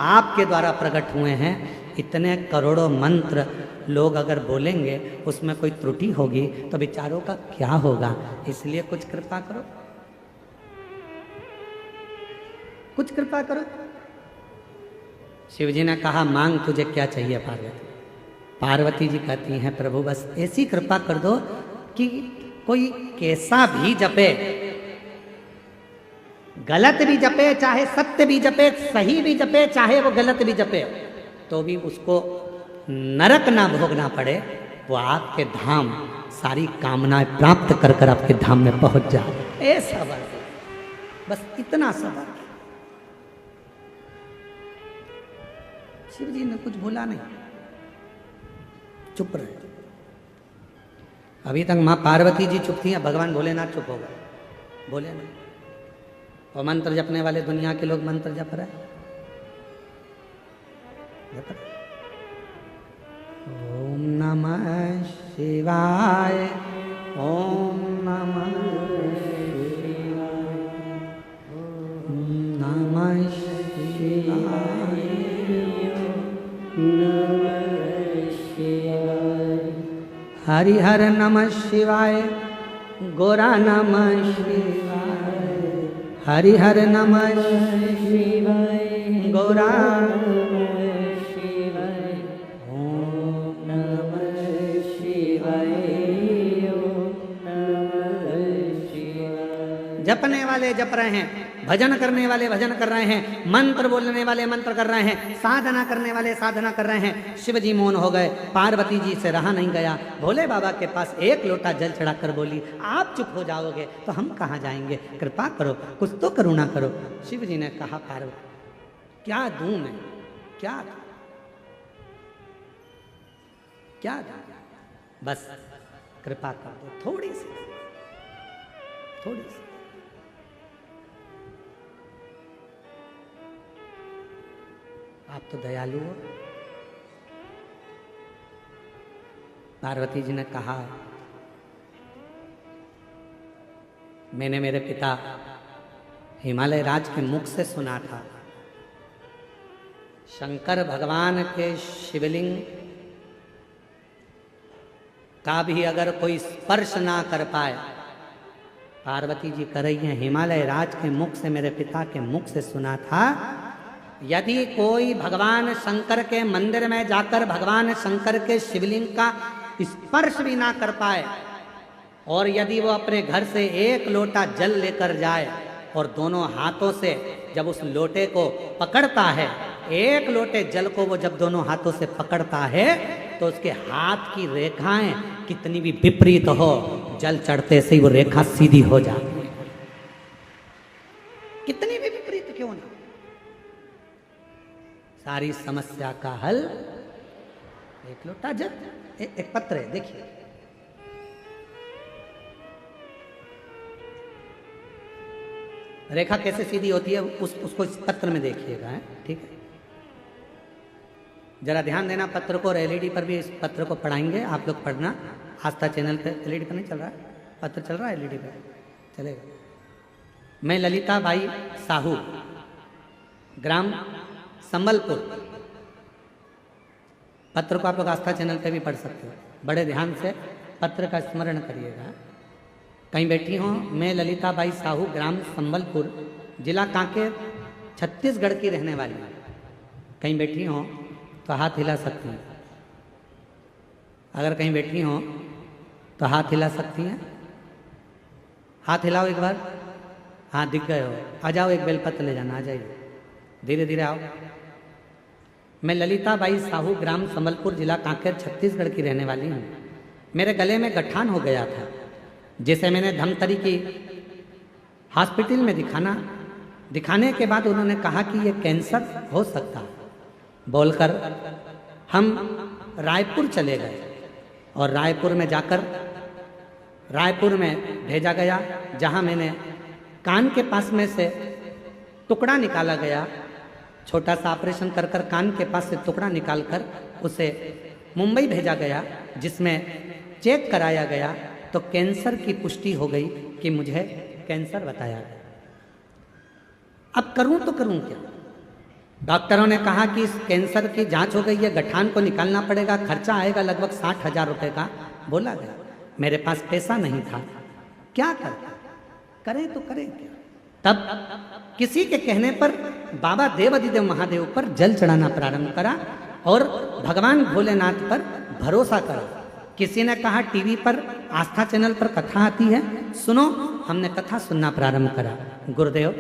Speaker 1: आपके द्वारा प्रकट हुए हैं। इतने करोड़ों मंत्र लोग अगर बोलेंगे उसमें कोई त्रुटि होगी तो बेचारों का क्या होगा। इसलिए कुछ कृपा करो, कुछ कृपा करो। शिव जी ने कहा, मांग तुझे क्या चाहिए पार्वती? पार्वती जी कहती हैं, प्रभु बस ऐसी कृपा कर दो कि कोई कैसा भी जपे, गलत भी जपे, चाहे सत्य भी जपे, सही भी जपे, चाहे वो गलत भी जपे, तो भी उसको नरक ना भोगना पड़े, वो आपके धाम सारी कामनाएं प्राप्त कर कर आपके धाम में पहुंच जाए। ऐसा बस इतना सवाल। शिव जी ने कुछ बोला नहीं, चुप रहे। अभी तक मां पार्वती जी चुप थी, भगवान भोलेनाथ चुप हो गए, बोले नहीं। और मंत्र जपने वाले दुनिया के लोग मंत्र जप रहे। ओम नमः शिवाय, ओम नमः शिवाय, ओम नमः शिवाय, नमः शिवाय। हरिहर नमः शिवाय, गोरा नमः शिवाय, हरिहर नमः शिवाय, गोरा नमः शिवाय, ओम नमः शिवाय, ओम नमः शिवाय। जप जपने वाले जप रहे हैं, भजन करने वाले भजन कर रहे हैं, मंत्र बोलने वाले मंत्र कर रहे हैं, साधना करने वाले साधना कर रहे हैं। शिव जी मौन हो गए, पार्वती जी से रहा नहीं गया। भोले बाबा के पास एक लोटा जल चढ़ाकर बोली, आप चुप हो जाओगे तो हम कहाँ जाएंगे, कृपा करो, कुछ तो करुणा करो। शिव जी ने कहा, पार्वती क्या दूं मैं, क्या क्या दूं, बस कृपा कर दो, थोड़ी सी। आप तो दयालु हो। पार्वती जी ने कहा, मैंने मेरे पिता हिमालय राज के मुख से सुना था, शंकर भगवान के शिवलिंग का भी अगर कोई स्पर्श ना कर पाए, पार्वती जी कर रही हैं, हिमालय राज के मुख से, मेरे पिता के मुख से सुना था, यदि कोई भगवान शंकर के मंदिर में जाकर भगवान शंकर के शिवलिंग का स्पर्श भी ना कर पाए, और यदि वो अपने घर से एक लोटा जल लेकर जाए और दोनों हाथों से जब उस लोटे को पकड़ता है, एक लोटे जल को वो जब दोनों हाथों से पकड़ता है, तो उसके हाथ की रेखाएं कितनी भी विपरीत हो, जल चढ़ते से ही वो रेखा सीधी हो जाती है। कितनी भी विपरीत क्यों ना, सारी समस्या का हल एक लोटा जल। एक पत्र है, देखिए, रेखा कैसे सीधी होती है उसको इस पत्र में देखिएगा, ठीक है। जरा ध्यान देना पत्र को, और एलईडी पर भी इस पत्र को पढ़ाएंगे, आप लोग पढ़ना। आस्था चैनल पे एलईडी पर नहीं चल रहा है, पत्र चल रहा है, एलईडी पे चलेगा। मैं ललिता बाई साहू, ग्राम संबलपुर। पत्र को आप लोग आस्था चैनल पे भी पढ़ सकते हो, बड़े ध्यान से पत्र का स्मरण करिएगा। कहीं बैठी हो, मैं ललिता बाई साहू, ग्राम संबलपुर, जिला कांकेर, छत्तीसगढ़ की रहने वाली हूँ। कहीं बैठी हो तो हाथ हिला सकती हैं, अगर कहीं बैठी हो तो हाथ हिला सकती हैं। हाथ हिलाओ एक बार, हाँ दिख गए हो, आ जाओ, एक बेलपत्र ले जाना, आ जाइए, धीरे धीरे आओ। मैं ललिता बाई साहू, ग्राम संबलपुर, जिला कांकेर, छत्तीसगढ़ की रहने वाली हूँ। मेरे गले में गठान हो गया था, जिसे मैंने धमतरी की हॉस्पिटल में दिखाने के बाद उन्होंने कहा कि ये कैंसर हो सकता है। बोलकर हम रायपुर चले गए, और रायपुर में जाकर रायपुर में भेजा गया, जहां मैंने कान के पास में से टुकड़ा निकाला गया, छोटा सा ऑपरेशन कर कर कान के पास से टुकड़ा निकालकर उसे मुंबई भेजा गया, जिसमें चेक कराया गया तो कैंसर की पुष्टि हो गई कि मुझे कैंसर बताया गया। अब करूं तो करूं क्या? डॉक्टरों ने कहा कि इस कैंसर की जांच हो गई है, गठान को निकालना पड़ेगा, खर्चा आएगा लगभग 60,000 रुपये का बोला गया। मेरे पास पैसा नहीं था, क्या करें तो करें क्या? तब किसी के कहने पर बाबा देवाधिदेव महादेव पर जल चढ़ाना प्रारंभ करा और भगवान भोलेनाथ पर भरोसा करा। किसी ने कहा टीवी पर आस्था चैनल पर कथा आती है, सुनो। हमने कथा सुनना प्रारंभ करा। गुरुदेव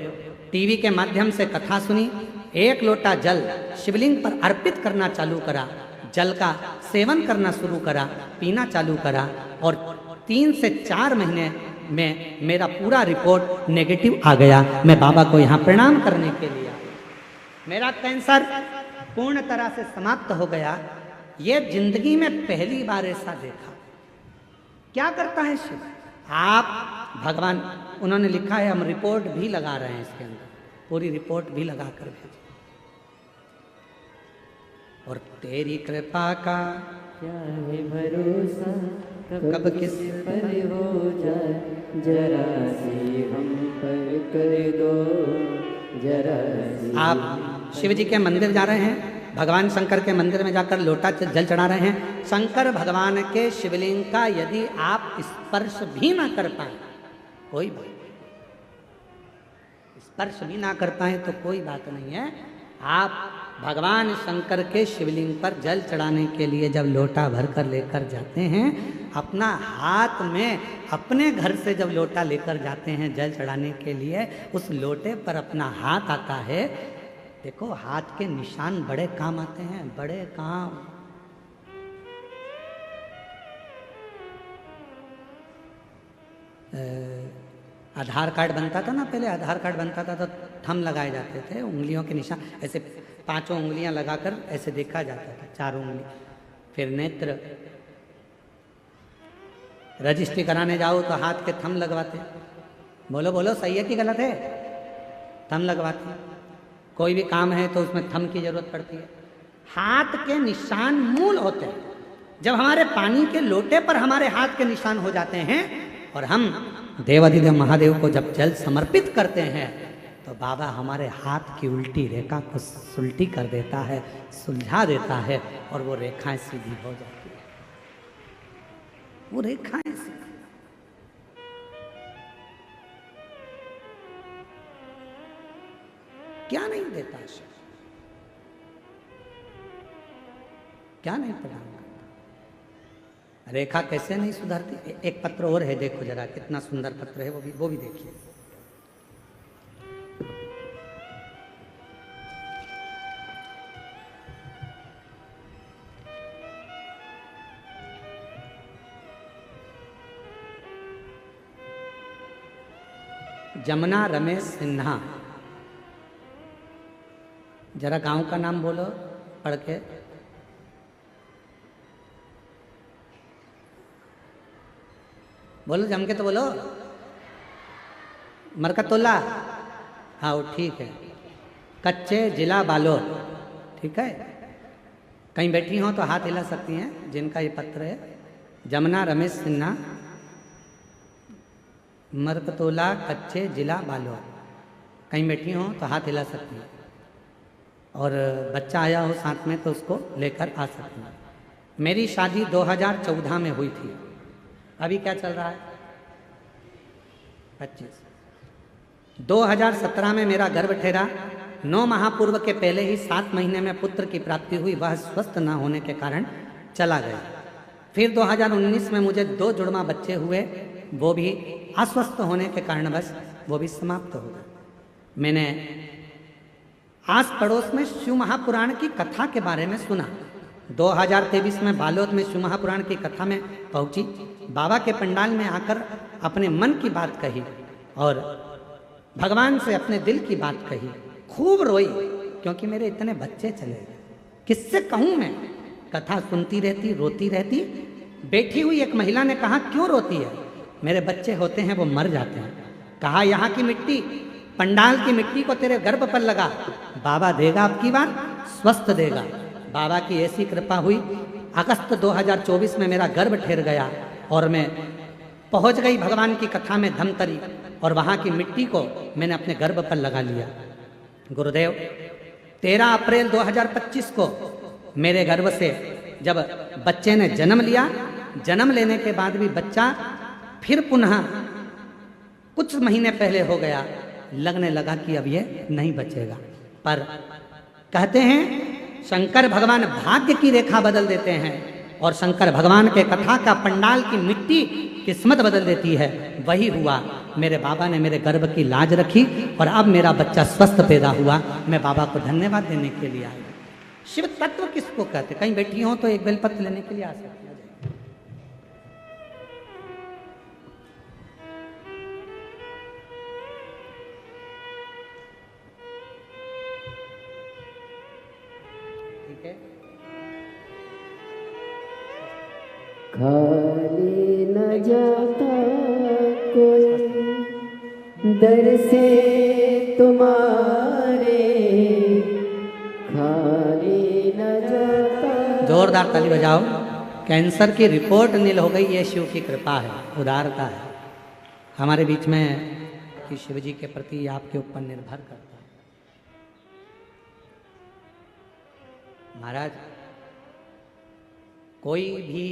Speaker 1: टीवी के माध्यम से कथा सुनी, एक लोटा जल शिवलिंग पर अर्पित करना चालू करा, जल का सेवन करना शुरू करा, पीना चालू करा, और 3 से 4 महीने में मेरा पूरा रिपोर्ट नेगेटिव आ गया। मैं बाबा को यहाँ प्रणाम करने के लिए, मेरा कैंसर पूर्ण तरह से समाप्त हो गया। ये जिंदगी में पहली बार ऐसा देखा। क्या करता है शिव? आप भगवान, उन्होंने लिखा है, हम रिपोर्ट भी लगा रहे हैं इसके अंदर, पूरी रिपोर्ट भी लगा कर भेज। और तेरी कृपा का
Speaker 2: क्या है भरोसा,
Speaker 1: कब किस
Speaker 2: पर हो जाए, जरा सी हम पर कर दो, जरा सी।
Speaker 1: आप शिव जी के मंदिर जा रहे हैं, भगवान शंकर के मंदिर में जाकर लोटा जल चढ़ा रहे हैं। शंकर भगवान के शिवलिंग का यदि आप स्पर्श भी ना कर पाए, कोई बात, स्पर्श भी ना कर पाए तो कोई बात नहीं है। आप भगवान शंकर के शिवलिंग पर जल चढ़ाने के लिए जब लोटा भर कर लेकर जाते हैं अपना हाथ में अपने घर से जब लोटा लेकर जाते हैं जल चढ़ाने के लिए, उस लोटे पर अपना हाथ आता है। देखो हाथ के निशान बड़े काम आते हैं, बड़े काम। आधार कार्ड बनता था ना पहले, आधार कार्ड बनता था तो थंब लगाए जाते थे, उंगलियों के निशान ऐसे 5 उंगलियां लगाकर ऐसे देखा जाता था, 4 उंगली। फिर नेत्र, रजिस्ट्री कराने जाओ तो हाथ के थंब लगवाते। बोलो बोलो सही है कि गलत है? थंब लगवाते। कोई भी काम है तो उसमें थंब की जरूरत पड़ती है। हाथ के निशान मूल होते हैं। जब हमारे पानी के लोटे पर हमारे हाथ के निशान हो जाते हैं और हम देवाधिदेव महादेव को जब जल समर्पित करते हैं तो बाबा हमारे हाथ की उल्टी रेखा को सुलटी कर देता है, सुलझा देता है और वो रेखाएं सीधी हो जाती है। वो रेखाएं सीधी। क्या नहीं देता शिव, क्या नहीं प्रदान करता। रेखा कैसे नहीं सुधरती? एक पत्र और है, देखो जरा कितना सुंदर पत्र है, वो भी देखिए। जमुना रमेश सिन्हा, जरा गांव का नाम बोलो पढ़ के। बोलो जम के तो बोलो। मरकतुल्ला, हाँ वो ठीक है। कच्चे, जिला बालोद, ठीक है। कहीं बैठी हो तो हाथ हिला सकती हैं जिनका ये पत्र है। जमुना रमेश सिन्हा, मरकतुल्ला, कच्चे, जिला बालोद। कहीं बैठी हो तो हाथ हिला सकती हैं और बच्चा आया हो साथ में तो उसको लेकर आ सकती हैं। मेरी शादी 2014 में हुई थी। अभी क्या चल रहा है? 25। 2017 में मेरा गर्भ ठहरा। 9 माह पूर्व के पहले ही 7 महीने में पुत्र की प्राप्ति हुई। वह स्वस्थ न होने के कारण चला गया। फिर 2019 में मुझे 2 जुड़वा बच्चे हुए, वो भी अस्वस्थ होने के कारण बस वो भी समाप्त हो गए। मैंने आस पड़ोस में शिव महापुराण की कथा के बारे में सुना। 2023 में बालोद में शिव महापुराण की कथा में पहुंची। बाबा के पंडाल में आकर अपने मन की बात कही और भगवान से अपने दिल की बात कही। खूब रोई क्योंकि मेरे इतने बच्चे चले गए। किससे कहूँ मैं? कथा सुनती रहती, रोती रहती। बैठी हुई एक महिला ने कहा, क्यों रोती है? मेरे बच्चे होते हैं वो मर जाते हैं। कहा, यहाँ की मिट्टी, पंडाल की मिट्टी को तेरे गर्भ पर लगा, बाबा देगा आपकी बार, स्वस्थ देगा। बाबा की ऐसी कृपा हुई। अगस्त 2024 में मेरा गर्भ ठहर गया और मैं पहुंच गई भगवान की कथा में धमतरी और वहाँ की मिट्टी को मैंने अपने गर्भ पर लगा लिया। गुरुदेव, 13 अप्रैल 2025 को मेरे गर्भ से जब बच्चे ने जन्म लिया, जन्म लेने के बाद भी बच्चा फिर पुनः कुछ महीने पहले हो गया। लगने लगा कि अब ये नहीं बचेगा। पर कहते हैं शंकर भगवान भाग्य की रेखा बदल देते हैं और शंकर भगवान के कथा का पंडाल की मिट्टी किस्मत बदल देती है। वही हुआ। मेरे बाबा ने मेरे गर्भ की लाज रखी और अब मेरा बच्चा स्वस्थ पैदा हुआ। मैं बाबा को धन्यवाद देने के लिए आई। शिव तत्व किसको कहते? कहीं बैठी हो तो एक बेलपत्र लेने के लिए आ सकते हैं।
Speaker 2: खाली न जाता कोई दर से तुम्हारे, खाली न जाता।
Speaker 1: जोरदार ताली बजाओ। कैंसर की रिपोर्ट नील हो गई। ये शिव की कृपा है, उदारता है हमारे बीच में कि शिव जी के प्रति आपके ऊपर निर्भर करता है। महाराज, कोई भी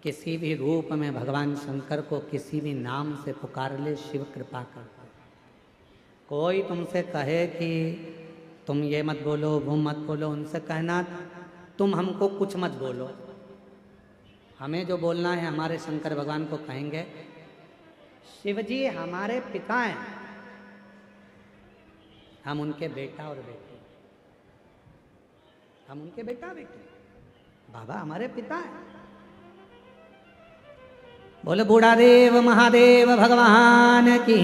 Speaker 1: किसी भी रूप में भगवान शंकर को किसी भी नाम से पुकार ले, शिव कृपा करता है। कोई तुमसे कहे कि तुम ये मत बोलो, वो मत बोलो, उनसे कहना तुम हमको कुछ मत बोलो। हमें जो बोलना है हमारे शंकर भगवान को कहेंगे, शिव जी हमारे पिता हैं, हम उनके बेटा और बेटे, हम उनके बेटा बेटे, बाबा हमारे पिता हैं। बोले बूढ़ादेव महादेव भगवान की,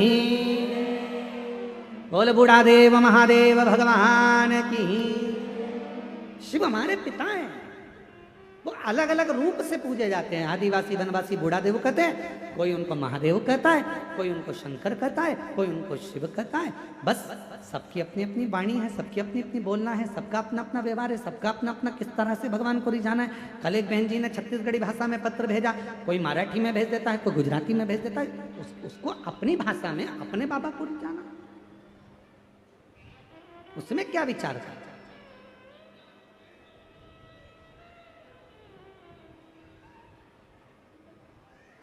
Speaker 1: बोले बूढ़ादेव महादेव भगवान की। शिव हमारे पिता हैं, वो अलग अलग रूप से पूजे जाते हैं। आदिवासी वनवासी बूढ़ादेव कहते हैं, कोई उनको महादेव कहता है, कोई उनको शंकर कहता है, कोई उनको शिव कहता है। बस सबकी अपनी अपनी वाणी है, सबकी अपनी अपनी बोलना है, सबका अपना अपना व्यवहार है, सबका अपना अपना किस तरह से भगवान को रिझाना है। कल एक बहन जी ने छत्तीसगढ़ी भाषा में पत्र भेजा, कोई मराठी में भेज देता है, कोई गुजराती में भेज देता है। उसको अपनी भाषा में अपने बाबा को रिझाना, उसमें क्या विचार करता है।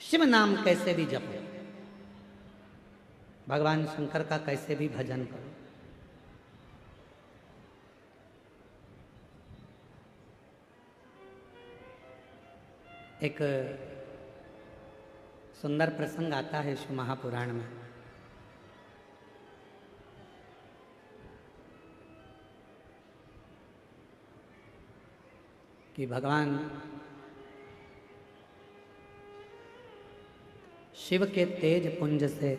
Speaker 1: शिव नाम कैसे भी जपो, भगवान शंकर का कैसे भी भजन करो। एक सुंदर प्रसंग आता है शिव महापुराण में। कि भगवान शिव के तेज पुंज से,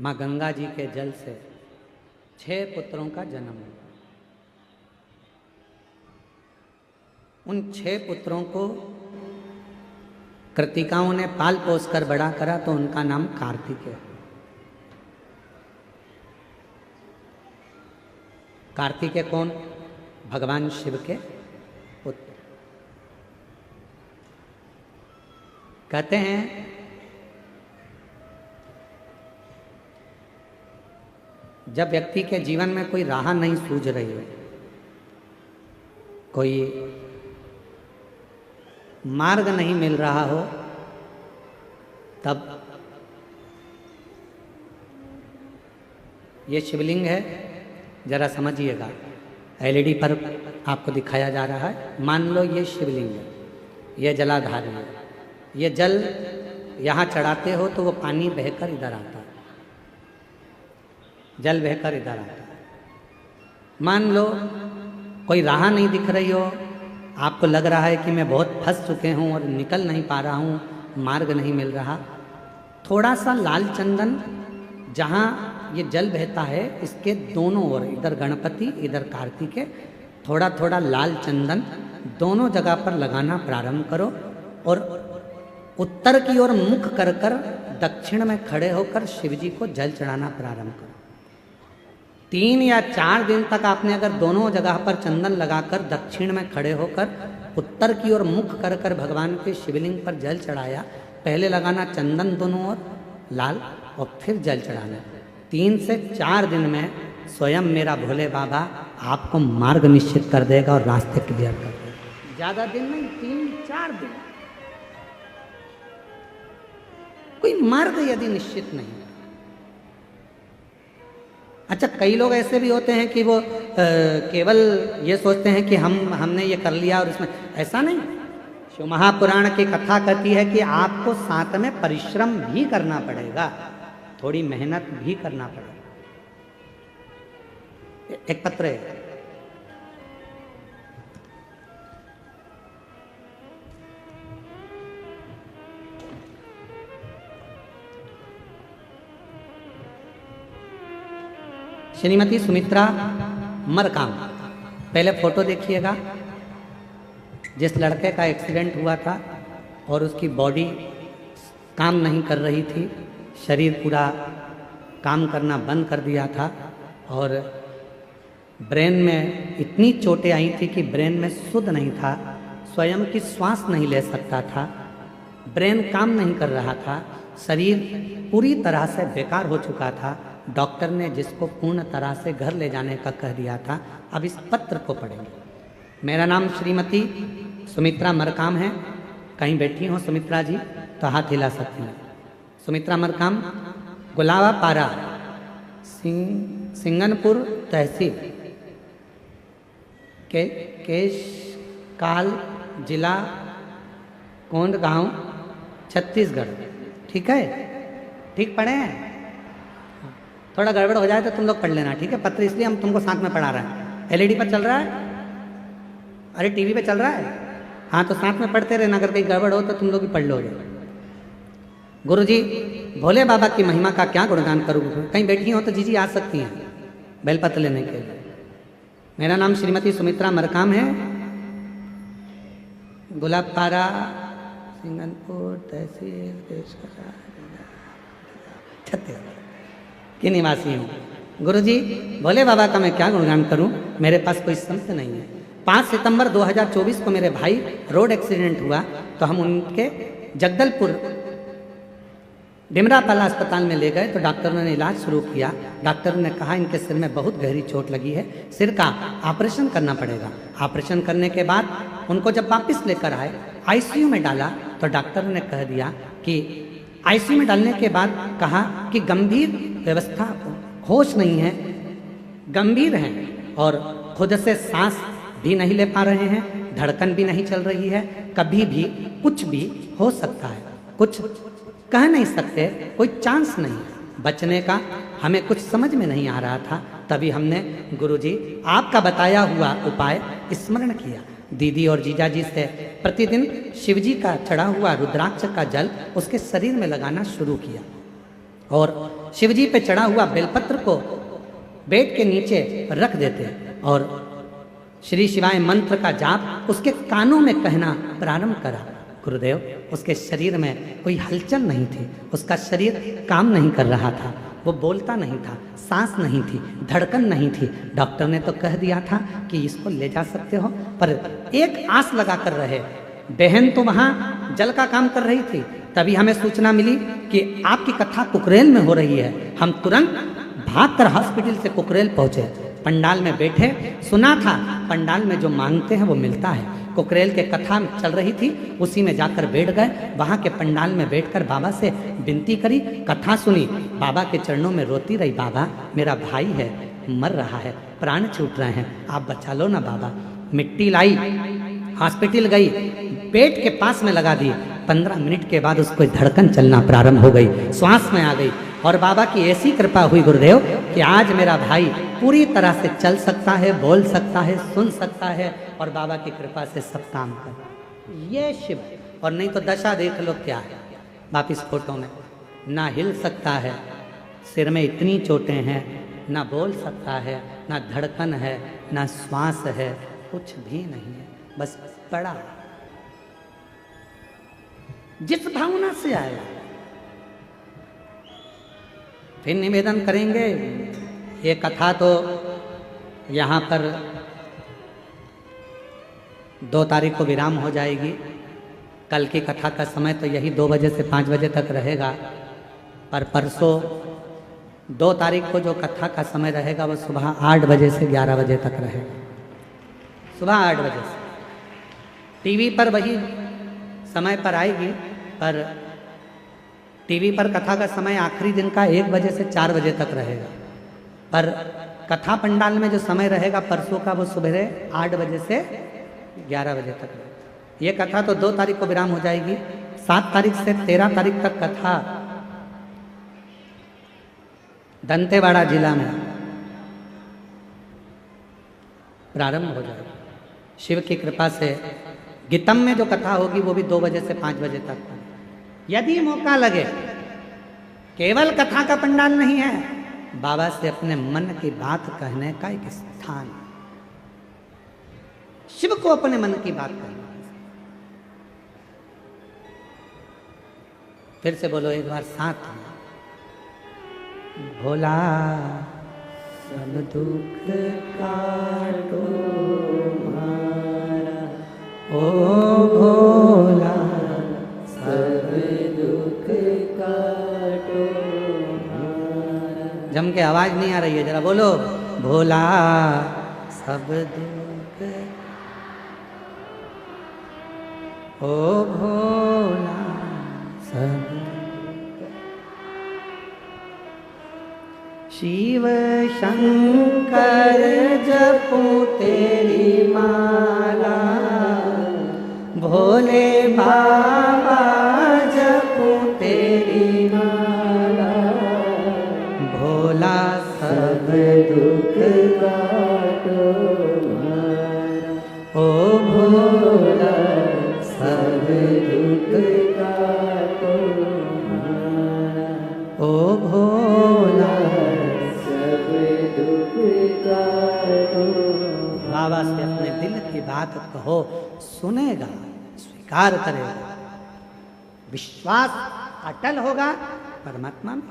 Speaker 1: माँ गंगा जी के जल से 6 पुत्रों का जन्म हुआ। उन 6 पुत्रों को कृतिकाओं ने पाल पोस कर बड़ा करा, तो उनका नाम कार्तिक है। कार्तिक कौन? भगवान शिव के पुत्र। कहते हैं जब व्यक्ति के जीवन में कोई राह नहीं सूझ रही हो, कोई मार्ग नहीं मिल रहा हो, तब ये शिवलिंग है, जरा समझिएगा। एलईडी पर आपको दिखाया जा रहा है। मान लो ये शिवलिंग है, ये जलाधार है, ये जल यहाँ चढ़ाते हो तो वो पानी बहकर इधर आता है, जल बहकर इधर आता है। मान लो कोई राह नहीं दिख रही हो, आपको लग रहा है कि मैं बहुत फंस चुके हूँ और निकल नहीं पा रहा हूँ, मार्ग नहीं मिल रहा। थोड़ा सा लाल चंदन जहाँ ये जल बहता है, इसके दोनों ओर, इधर गणपति इधर कार्तिक है, थोड़ा थोड़ा लाल चंदन दोनों जगह पर लगाना प्रारंभ करो और उत्तर की ओर मुख कर कर दक्षिण में खड़े होकर शिवजी को जल चढ़ाना प्रारंभ करो। 3 या 4 दिन तक आपने अगर दोनों जगह पर चंदन लगाकर दक्षिण में खड़े होकर उत्तर की ओर मुख कर कर भगवान के शिवलिंग पर जल चढ़ाया, पहले लगाना चंदन दोनों ओर लाल और फिर जल चढ़ाना। 3 से 4 दिन में स्वयं मेरा भोले बाबा आपको मार्ग निश्चित कर देगा और रास्ते क्लियर कर देगा। ज्यादा दिन नहीं, 3-4 दिन। कोई मार्ग यदि निश्चित नहीं। अच्छा, कई लोग ऐसे भी होते हैं कि वो केवल ये सोचते हैं कि हमने ये कर लिया और इसमें, ऐसा नहीं। शिव महापुराण की कथा कहती है कि आपको साथ में परिश्रम भी करना पड़ेगा, थोड़ी मेहनत भी करना पड़ेगा। एक पत्र है, श्रीमती सुमित्रा मरकाम। पहले फोटो देखिएगा। जिस लड़के का एक्सीडेंट हुआ था और उसकी बॉडी काम नहीं कर रही थी, शरीर पूरा काम करना बंद कर दिया था और ब्रेन में इतनी चोटें आई थी कि ब्रेन में शुद्ध नहीं था, स्वयं की श्वास नहीं ले सकता था, ब्रेन काम नहीं कर रहा था, शरीर पूरी तरह से बेकार हो चुका था। डॉक्टर ने जिसको पूर्ण तरह से घर ले जाने का कह दिया था। अब इस पत्र को पढ़ेंगे। मेरा नाम श्रीमती सुमित्रा मरकाम है। कहीं बैठी हो सुमित्रा जी तो हाथ हिला सकती हैं। सुमित्रा मरकाम, गुलावा पारा, सिंगनपुर तहसील, केशकाल जिला कोंड गांव छत्तीसगढ़। ठीक है, ठीक पढ़े हैं? थोड़ा गड़बड़ हो जाए तो तुम लोग पढ़ लेना, ठीक है? पत्र इसलिए हम तुमको साथ में पढ़ा रहे हैं। एलईडी पर चल रहा है, अरे टीवी पे चल रहा है, हाँ तो साथ में पढ़ते रहना, अगर कहीं गड़बड़ हो तो तुम लोग भी पढ़ लोगे। गुरुजी, भोले बाबा की महिमा का क्या गुणगान करूँ? कहीं बैठी हो तो जीजी आ सकती हैं बेलपत्र लेने के लिए। मेरा नाम श्रीमती सुमित्रा मरकाम है, गुलाबपारा, सिंगनपुर तहसील, छत्तीसगढ़ की निवासी हूँ। गुरुजी, भोले बाबा का मैं क्या गुणगान करूँ? मेरे पास कोई शब्द नहीं है। 5 सितंबर 2024 को मेरे भाई रोड एक्सीडेंट हुआ तो हम उनके जगदलपुर डिमरापाला अस्पताल में ले गए तो डॉक्टरों ने इलाज शुरू किया। डॉक्टर ने कहा इनके सिर में बहुत गहरी चोट लगी है, सिर का ऑपरेशन करना पड़ेगा। ऑपरेशन करने के बाद उनको जब वापस लेकर आए, आईसीयू में डाला तो डॉक्टर ने कह दिया कि आईसीयू में डालने के बाद कहा कि गंभीर व्यवस्था, होश नहीं है, गंभीर हैं और खुद से सांस भी नहीं ले पा रहे हैं, धड़कन भी नहीं चल रही है, कभी भी कुछ भी हो सकता है, कुछ कह नहीं सकते, कोई चांस नहीं बचने का। हमें कुछ समझ में नहीं आ रहा था, तभी हमने गुरुजी आपका बताया हुआ उपाय स्मरण किया। दीदी और जीजा जी से प्रतिदिन शिवजी का चढ़ा हुआ रुद्राक्ष का जल उसके शरीर में लगाना शुरू किया और शिवजी पे चढ़ा हुआ बेलपत्र को बेड के नीचे रख देते और श्री शिवाय मंत्र का जाप उसके कानों में कहना प्रारंभ करा। गुरुदेव, उसके शरीर में कोई हलचल नहीं थी, उसका शरीर काम नहीं कर रहा था, वो बोलता नहीं था, सांस नहीं थी, धड़कन नहीं थी। डॉक्टर ने तो कह दिया था कि इसको ले जा सकते हो, पर एक आस लगा कर रहे। बहन तो वहाँ जल का काम कर रही थी, तभी हमें सूचना मिली कि आपकी कथा कुकरेल में हो रही है। हम तुरंत भागकर हॉस्पिटल से कुकरेल पहुँचे, पंडाल में बैठे। सुना था पंडाल में जो मांगते हैं वो मिलता है। कुकरेल के कथा चल रही थी, उसी में जाकर बैठ गए। वहाँ के पंडाल में बैठकर बाबा से विनती करी, कथा सुनी, बाबा के चरणों में रोती रही। बाबा, मेरा भाई है, मर रहा है, प्राण छूट रहे हैं, आप बचा लो ना बाबा। मिट्टी लाई, हॉस्पिटल गई, पेट के पास में लगा दी। 15 मिनट के बाद उसको धड़कन चलना प्रारंभ हो गई, श्वास में आ गई और बाबा की ऐसी कृपा हुई गुरुदेव कि आज मेरा भाई पूरी तरह से चल सकता है, बोल सकता है, सुन सकता है और बाबा की कृपा से सब काम कर। ये शिव। और नहीं तो दशा देख लो क्या है वापिस फोटो में, ना हिल सकता है, सिर में इतनी चोटें हैं, ना बोल सकता है, ना धड़कन है, ना श्वास है, कुछ भी नहीं है, बस पड़ा। जिस भावना से आया। फिर निवेदन करेंगे, ये कथा तो यहाँ पर 2 तारीख को विराम हो जाएगी। कल की कथा का समय तो यही 2 बजे से 5 बजे तक रहेगा, पर परसों 2 तारीख को जो कथा का समय रहेगा वो सुबह 8 बजे से 11 बजे तक रहेगा। सुबह 8 बजे से टीवी पर वही समय पर आएगी, पर टीवी पर कथा का समय आखिरी दिन का 1 बजे से 4 बजे तक रहेगा, पर कथा पंडाल में जो समय रहेगा परसों का वो सुबह 8 बजे से 11 बजे तक रहेगा। ये कथा तो 2 तारीख को विराम हो जाएगी। 7 तारीख से 13 तारीख तक कथा दंतेवाड़ा जिला में प्रारंभ हो जाएगी। शिव की कृपा से गीतम में जो कथा होगी वो भी 2 बजे से 5 बजे तक होगी। यदि मौका लगे, केवल कथा का पंडाल नहीं है, बाबा से अपने मन की बात कहने का एक स्थान, शिव को अपने मन की बात कहना। फिर से बोलो एक बार साथ में, भोला सब दुख काटो मारा, ओ भोला सब दुख काटो मारा। जम के आवाज नहीं आ रही है, जरा बोलो, भोला सब दुख, ओ भोला सब। शिव शंकर जपू तेरी माला, भोले बाबा जपूं तेरी
Speaker 2: माला,
Speaker 1: भोला
Speaker 2: सब दुख काटो मारा।
Speaker 1: ओ
Speaker 2: भोला सब दुख काटो मारा।
Speaker 1: ओ भोला
Speaker 2: सब दुख काटो।
Speaker 1: बाबा से अपने दिल की बात कहो, सुनेगा, स्वीकार करेगा, विश्वास अटल होगा परमात्मा में।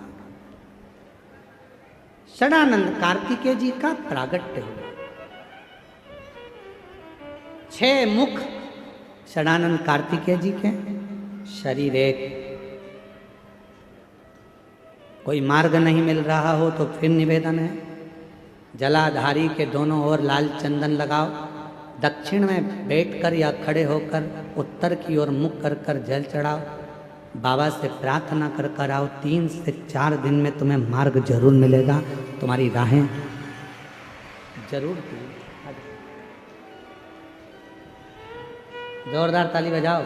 Speaker 1: षडानंद कार्तिकेय जी का प्रागट्य हुआ। 6 मुख षडानंद कार्तिकेय जी के, शरीर एक। कोई मार्ग नहीं मिल रहा हो तो फिर निवेदन है, जलाधारी के दोनों ओर लाल चंदन लगाओ, दक्षिण में बैठकर या खड़े होकर उत्तर की ओर मुख कर कर जल चढ़ाओ, बाबा से प्रार्थना कर कर आओ। 3 से 4 दिन में तुम्हें मार्ग जरूर मिलेगा, तुम्हारी राहें जरूर खुलेंगी। जोरदार ताली बजाओ।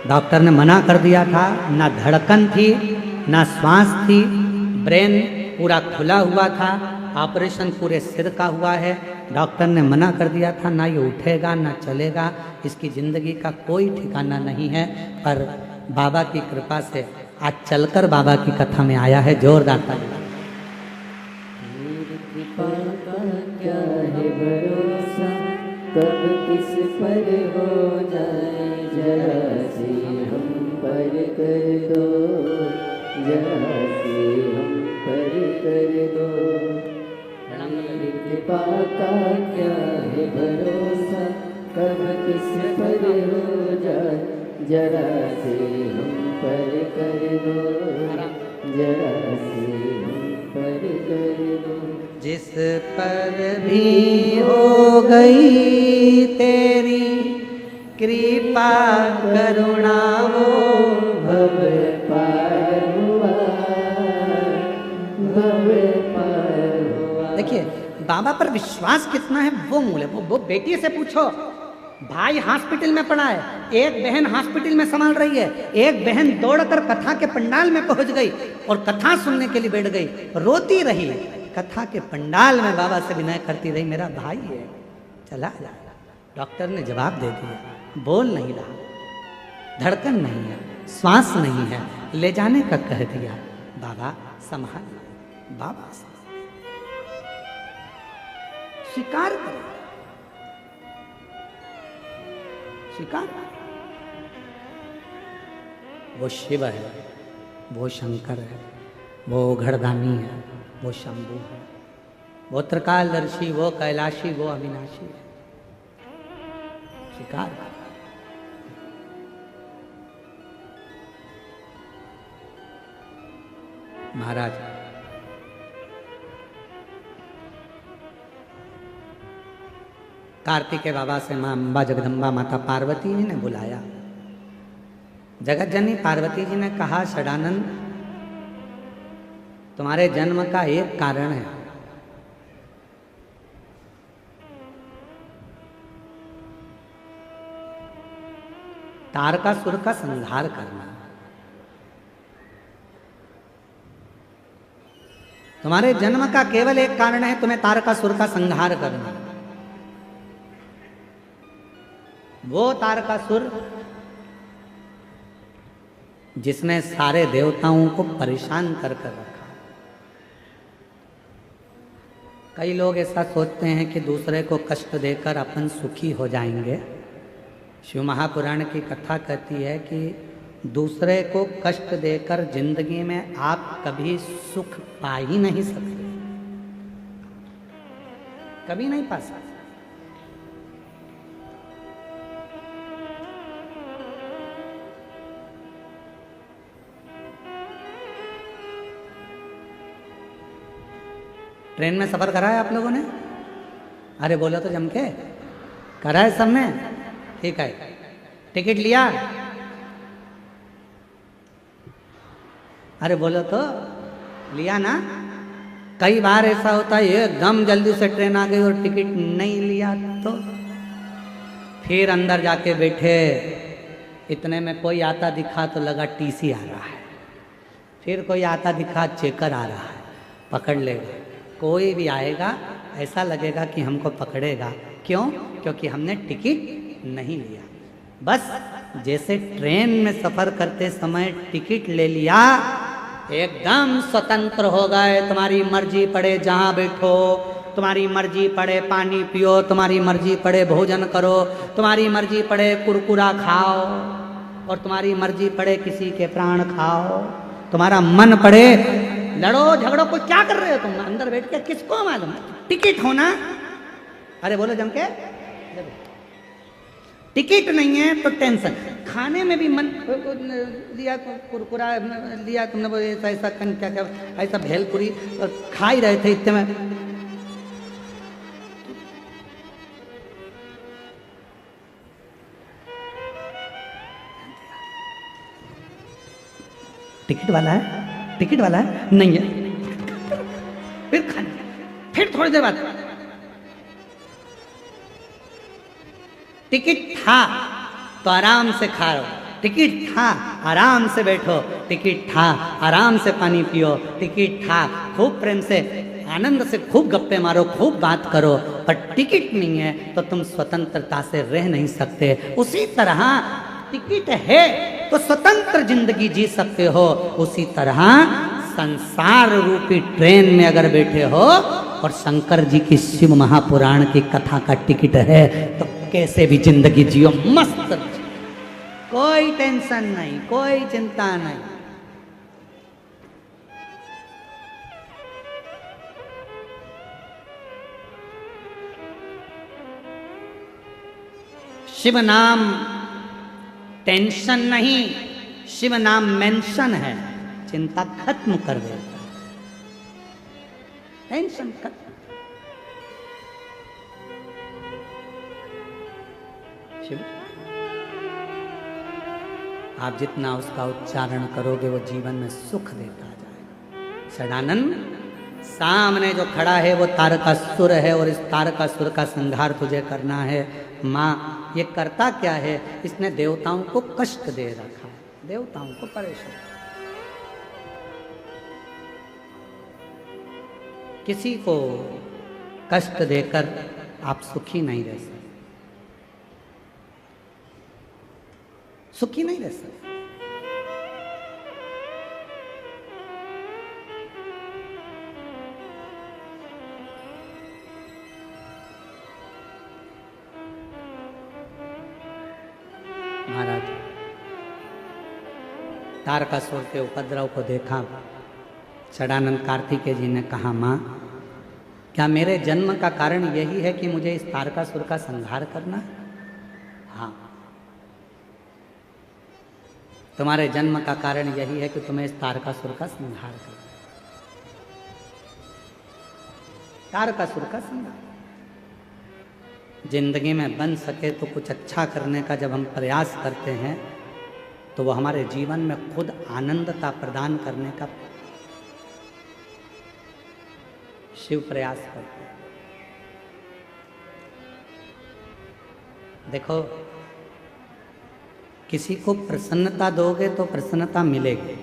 Speaker 1: डॉक्टर ने मना कर दिया था, ना धड़कन थी ना श्वास थी, ब्रेन पूरा खुला हुआ था, ऑपरेशन पूरे सिर का हुआ है। डॉक्टर ने मना कर दिया था, ना ये उठेगा ना चलेगा, इसकी ज़िंदगी का कोई ठिकाना नहीं है। पर बाबा की कृपा से आज चलकर बाबा की कथा में आया है। जोरदार ताली।
Speaker 2: मेरी कृपा का क्या है भरोसा, कब किस पर हो जाए, जरा से हम पर कर दो, जरा से हम पर कर दो। मेरी कृपा का क्या है भरोसा, कब किस पर हो जाए, जरा से हम पर कर दो, जरा से हम पर कर दो।
Speaker 1: जिस पर भी हो गई तेरी कृपा करुणा, वो
Speaker 2: भव पार हुआ, भव पार हुआ।
Speaker 1: देखिए बाबा पर विश्वास कितना है वो मूल है। वो बेटी से पूछो, भाई हॉस्पिटल में पड़ा है, एक बहन हॉस्पिटल में संभाल रही है, एक बहन दौड़कर कथा के पंडाल में पहुंच गई और कथा सुनने के लिए बैठ गई, रोती रही, कथा के पंडाल में बाबा से विनय करती रही, मेरा भाई है चला जा। डॉक्टर ने जवाब दे दिया, बोल नहीं रहा, धड़कन नहीं है, श्वास नहीं है, ले जाने का कह दिया। बाबा संभाल, बाबा स्वीकार करो, स्वीकार। वो शिव है, वो शंकर है, वो घड़दानी है, वो शंभु है, वो त्रिकालदर्शी, वो कैलाशी, वो अविनाशी है। स्वीकार। महाराज कार्तिकेय बाबा से मां अम्बा जगदम्बा माता पार्वती जी ने बुलाया। जगत जननी पार्वती जी ने कहा, षडानंद तुम्हारे जन्म का एक कारण है, तारकासुर का संहार करना। तुम्हारे जन्म का केवल एक कारण है, तुम्हें तारकासुर का संहार करना। वो तारकासुर जिसने सारे देवताओं को परेशान कर कर रखा। कई लोग ऐसा सोचते हैं कि दूसरे को कष्ट देकर अपन सुखी हो जाएंगे। शिव महापुराण की कथा कहती है कि दूसरे को कष्ट देकर जिंदगी में आप कभी सुख पा ही नहीं सकते, कभी नहीं पा सकते। ट्रेन में सफर करा है आप लोगों ने? अरे बोलो तो जम के, करा है सबने? ठीक है, टिकट लिया? अरे बोलो तो, लिया ना? कई बार ऐसा होता है एकदम जल्दी से ट्रेन आ गई और टिकट नहीं लिया तो फिर अंदर जाके बैठे, इतने में कोई आता दिखा तो लगा टीसी आ रहा है, फिर कोई आता दिखा चेकर आ रहा है, पकड़ लेगा। कोई भी आएगा ऐसा लगेगा कि हमको पकड़ेगा। क्यों? क्योंकि हमने टिकट नहीं लिया। बस जैसे ट्रेन में सफ़र करते समय टिकट ले लिया, एकदम स्वतंत्र हो गए। तुम्हारी मर्जी पड़े जहाँ बैठो, तुम्हारी मर्जी पड़े पानी पियो, तुम्हारी मर्जी पड़े भोजन करो, तुम्हारी मर्जी पड़े कुरकुरा खाओ, और तुम्हारी मर्जी पड़े किसी के प्राण खाओ। तुम्हारा मन पड़े लड़ो झगड़ो, कोई क्या कर रहे हो तुम अंदर बैठ के, किसको मालूम? टिकट होना, अरे बोलो जम के, टिकट नहीं है तो टेंशन। खाने में भी मन लिया तो कुरकुरा लिया तुमने, वो ऐसा ऐसा क्या क्या ऐसा भेलपुरी खा ही रहे थे इतने में टिकट वाला है, टिकट वाला है नहीं है, फिर खाने, फिर थोड़ी देर बाद टिकट था तो आराम से खा लो, टिकट था आराम से बैठो, टिकट था आराम से पानी पियो, टिकट था खूब प्रेम से आनंद से खूब गप्पे मारो, खूब बात करो। पर टिकट नहीं है तो तुम स्वतंत्रता से रह नहीं सकते। उसी तरह टिकट है तो स्वतंत्र जिंदगी जी सकते हो, उसी तरह संसार रूपी ट्रेन में अगर बैठे हो और शंकर जी की शिव महापुराण की कथा का टिकट है तो कैसे भी जिंदगी जियो, मस्त, कोई टेंशन नहीं, कोई चिंता नहीं। शिव नाम टेंशन नहीं, शिव नाम मेंशन है, चिंता खत्म कर देता, टेंशन खत्म। शिव आप जितना उसका उच्चारण करोगे वो जीवन में सुख देता जाएगा। षडानंद सामने जो खड़ा है वो तारकासुर है और इस तारकासुर का संहार तुझे करना है। माँ ये करता क्या है? इसने देवताओं को कष्ट दे रखा है, देवताओं को परेशान। किसी को कष्ट देकर आप सुखी नहीं रह सकते, सुखी नहीं रह सकते। महाराज तारकासुर के उपद्रव को देखा, षडानंद कार्तिकेय जी ने कहा, माँ क्या मेरे जन्म का कारण यही है कि मुझे इस तारकासुर का संहार करना है? हाँ, तुम्हारे जन्म का कारण यही है कि तुम्हें इस तारकासुर का संहार करना है। तारकासुर का संहार जिंदगी में बन सके तो कुछ अच्छा करने का जब हम प्रयास करते हैं तो वो हमारे जीवन में खुद आनंदता प्रदान करने का शिव प्रयास करते हैं। देखो किसी को प्रसन्नता दोगे तो प्रसन्नता मिलेगी,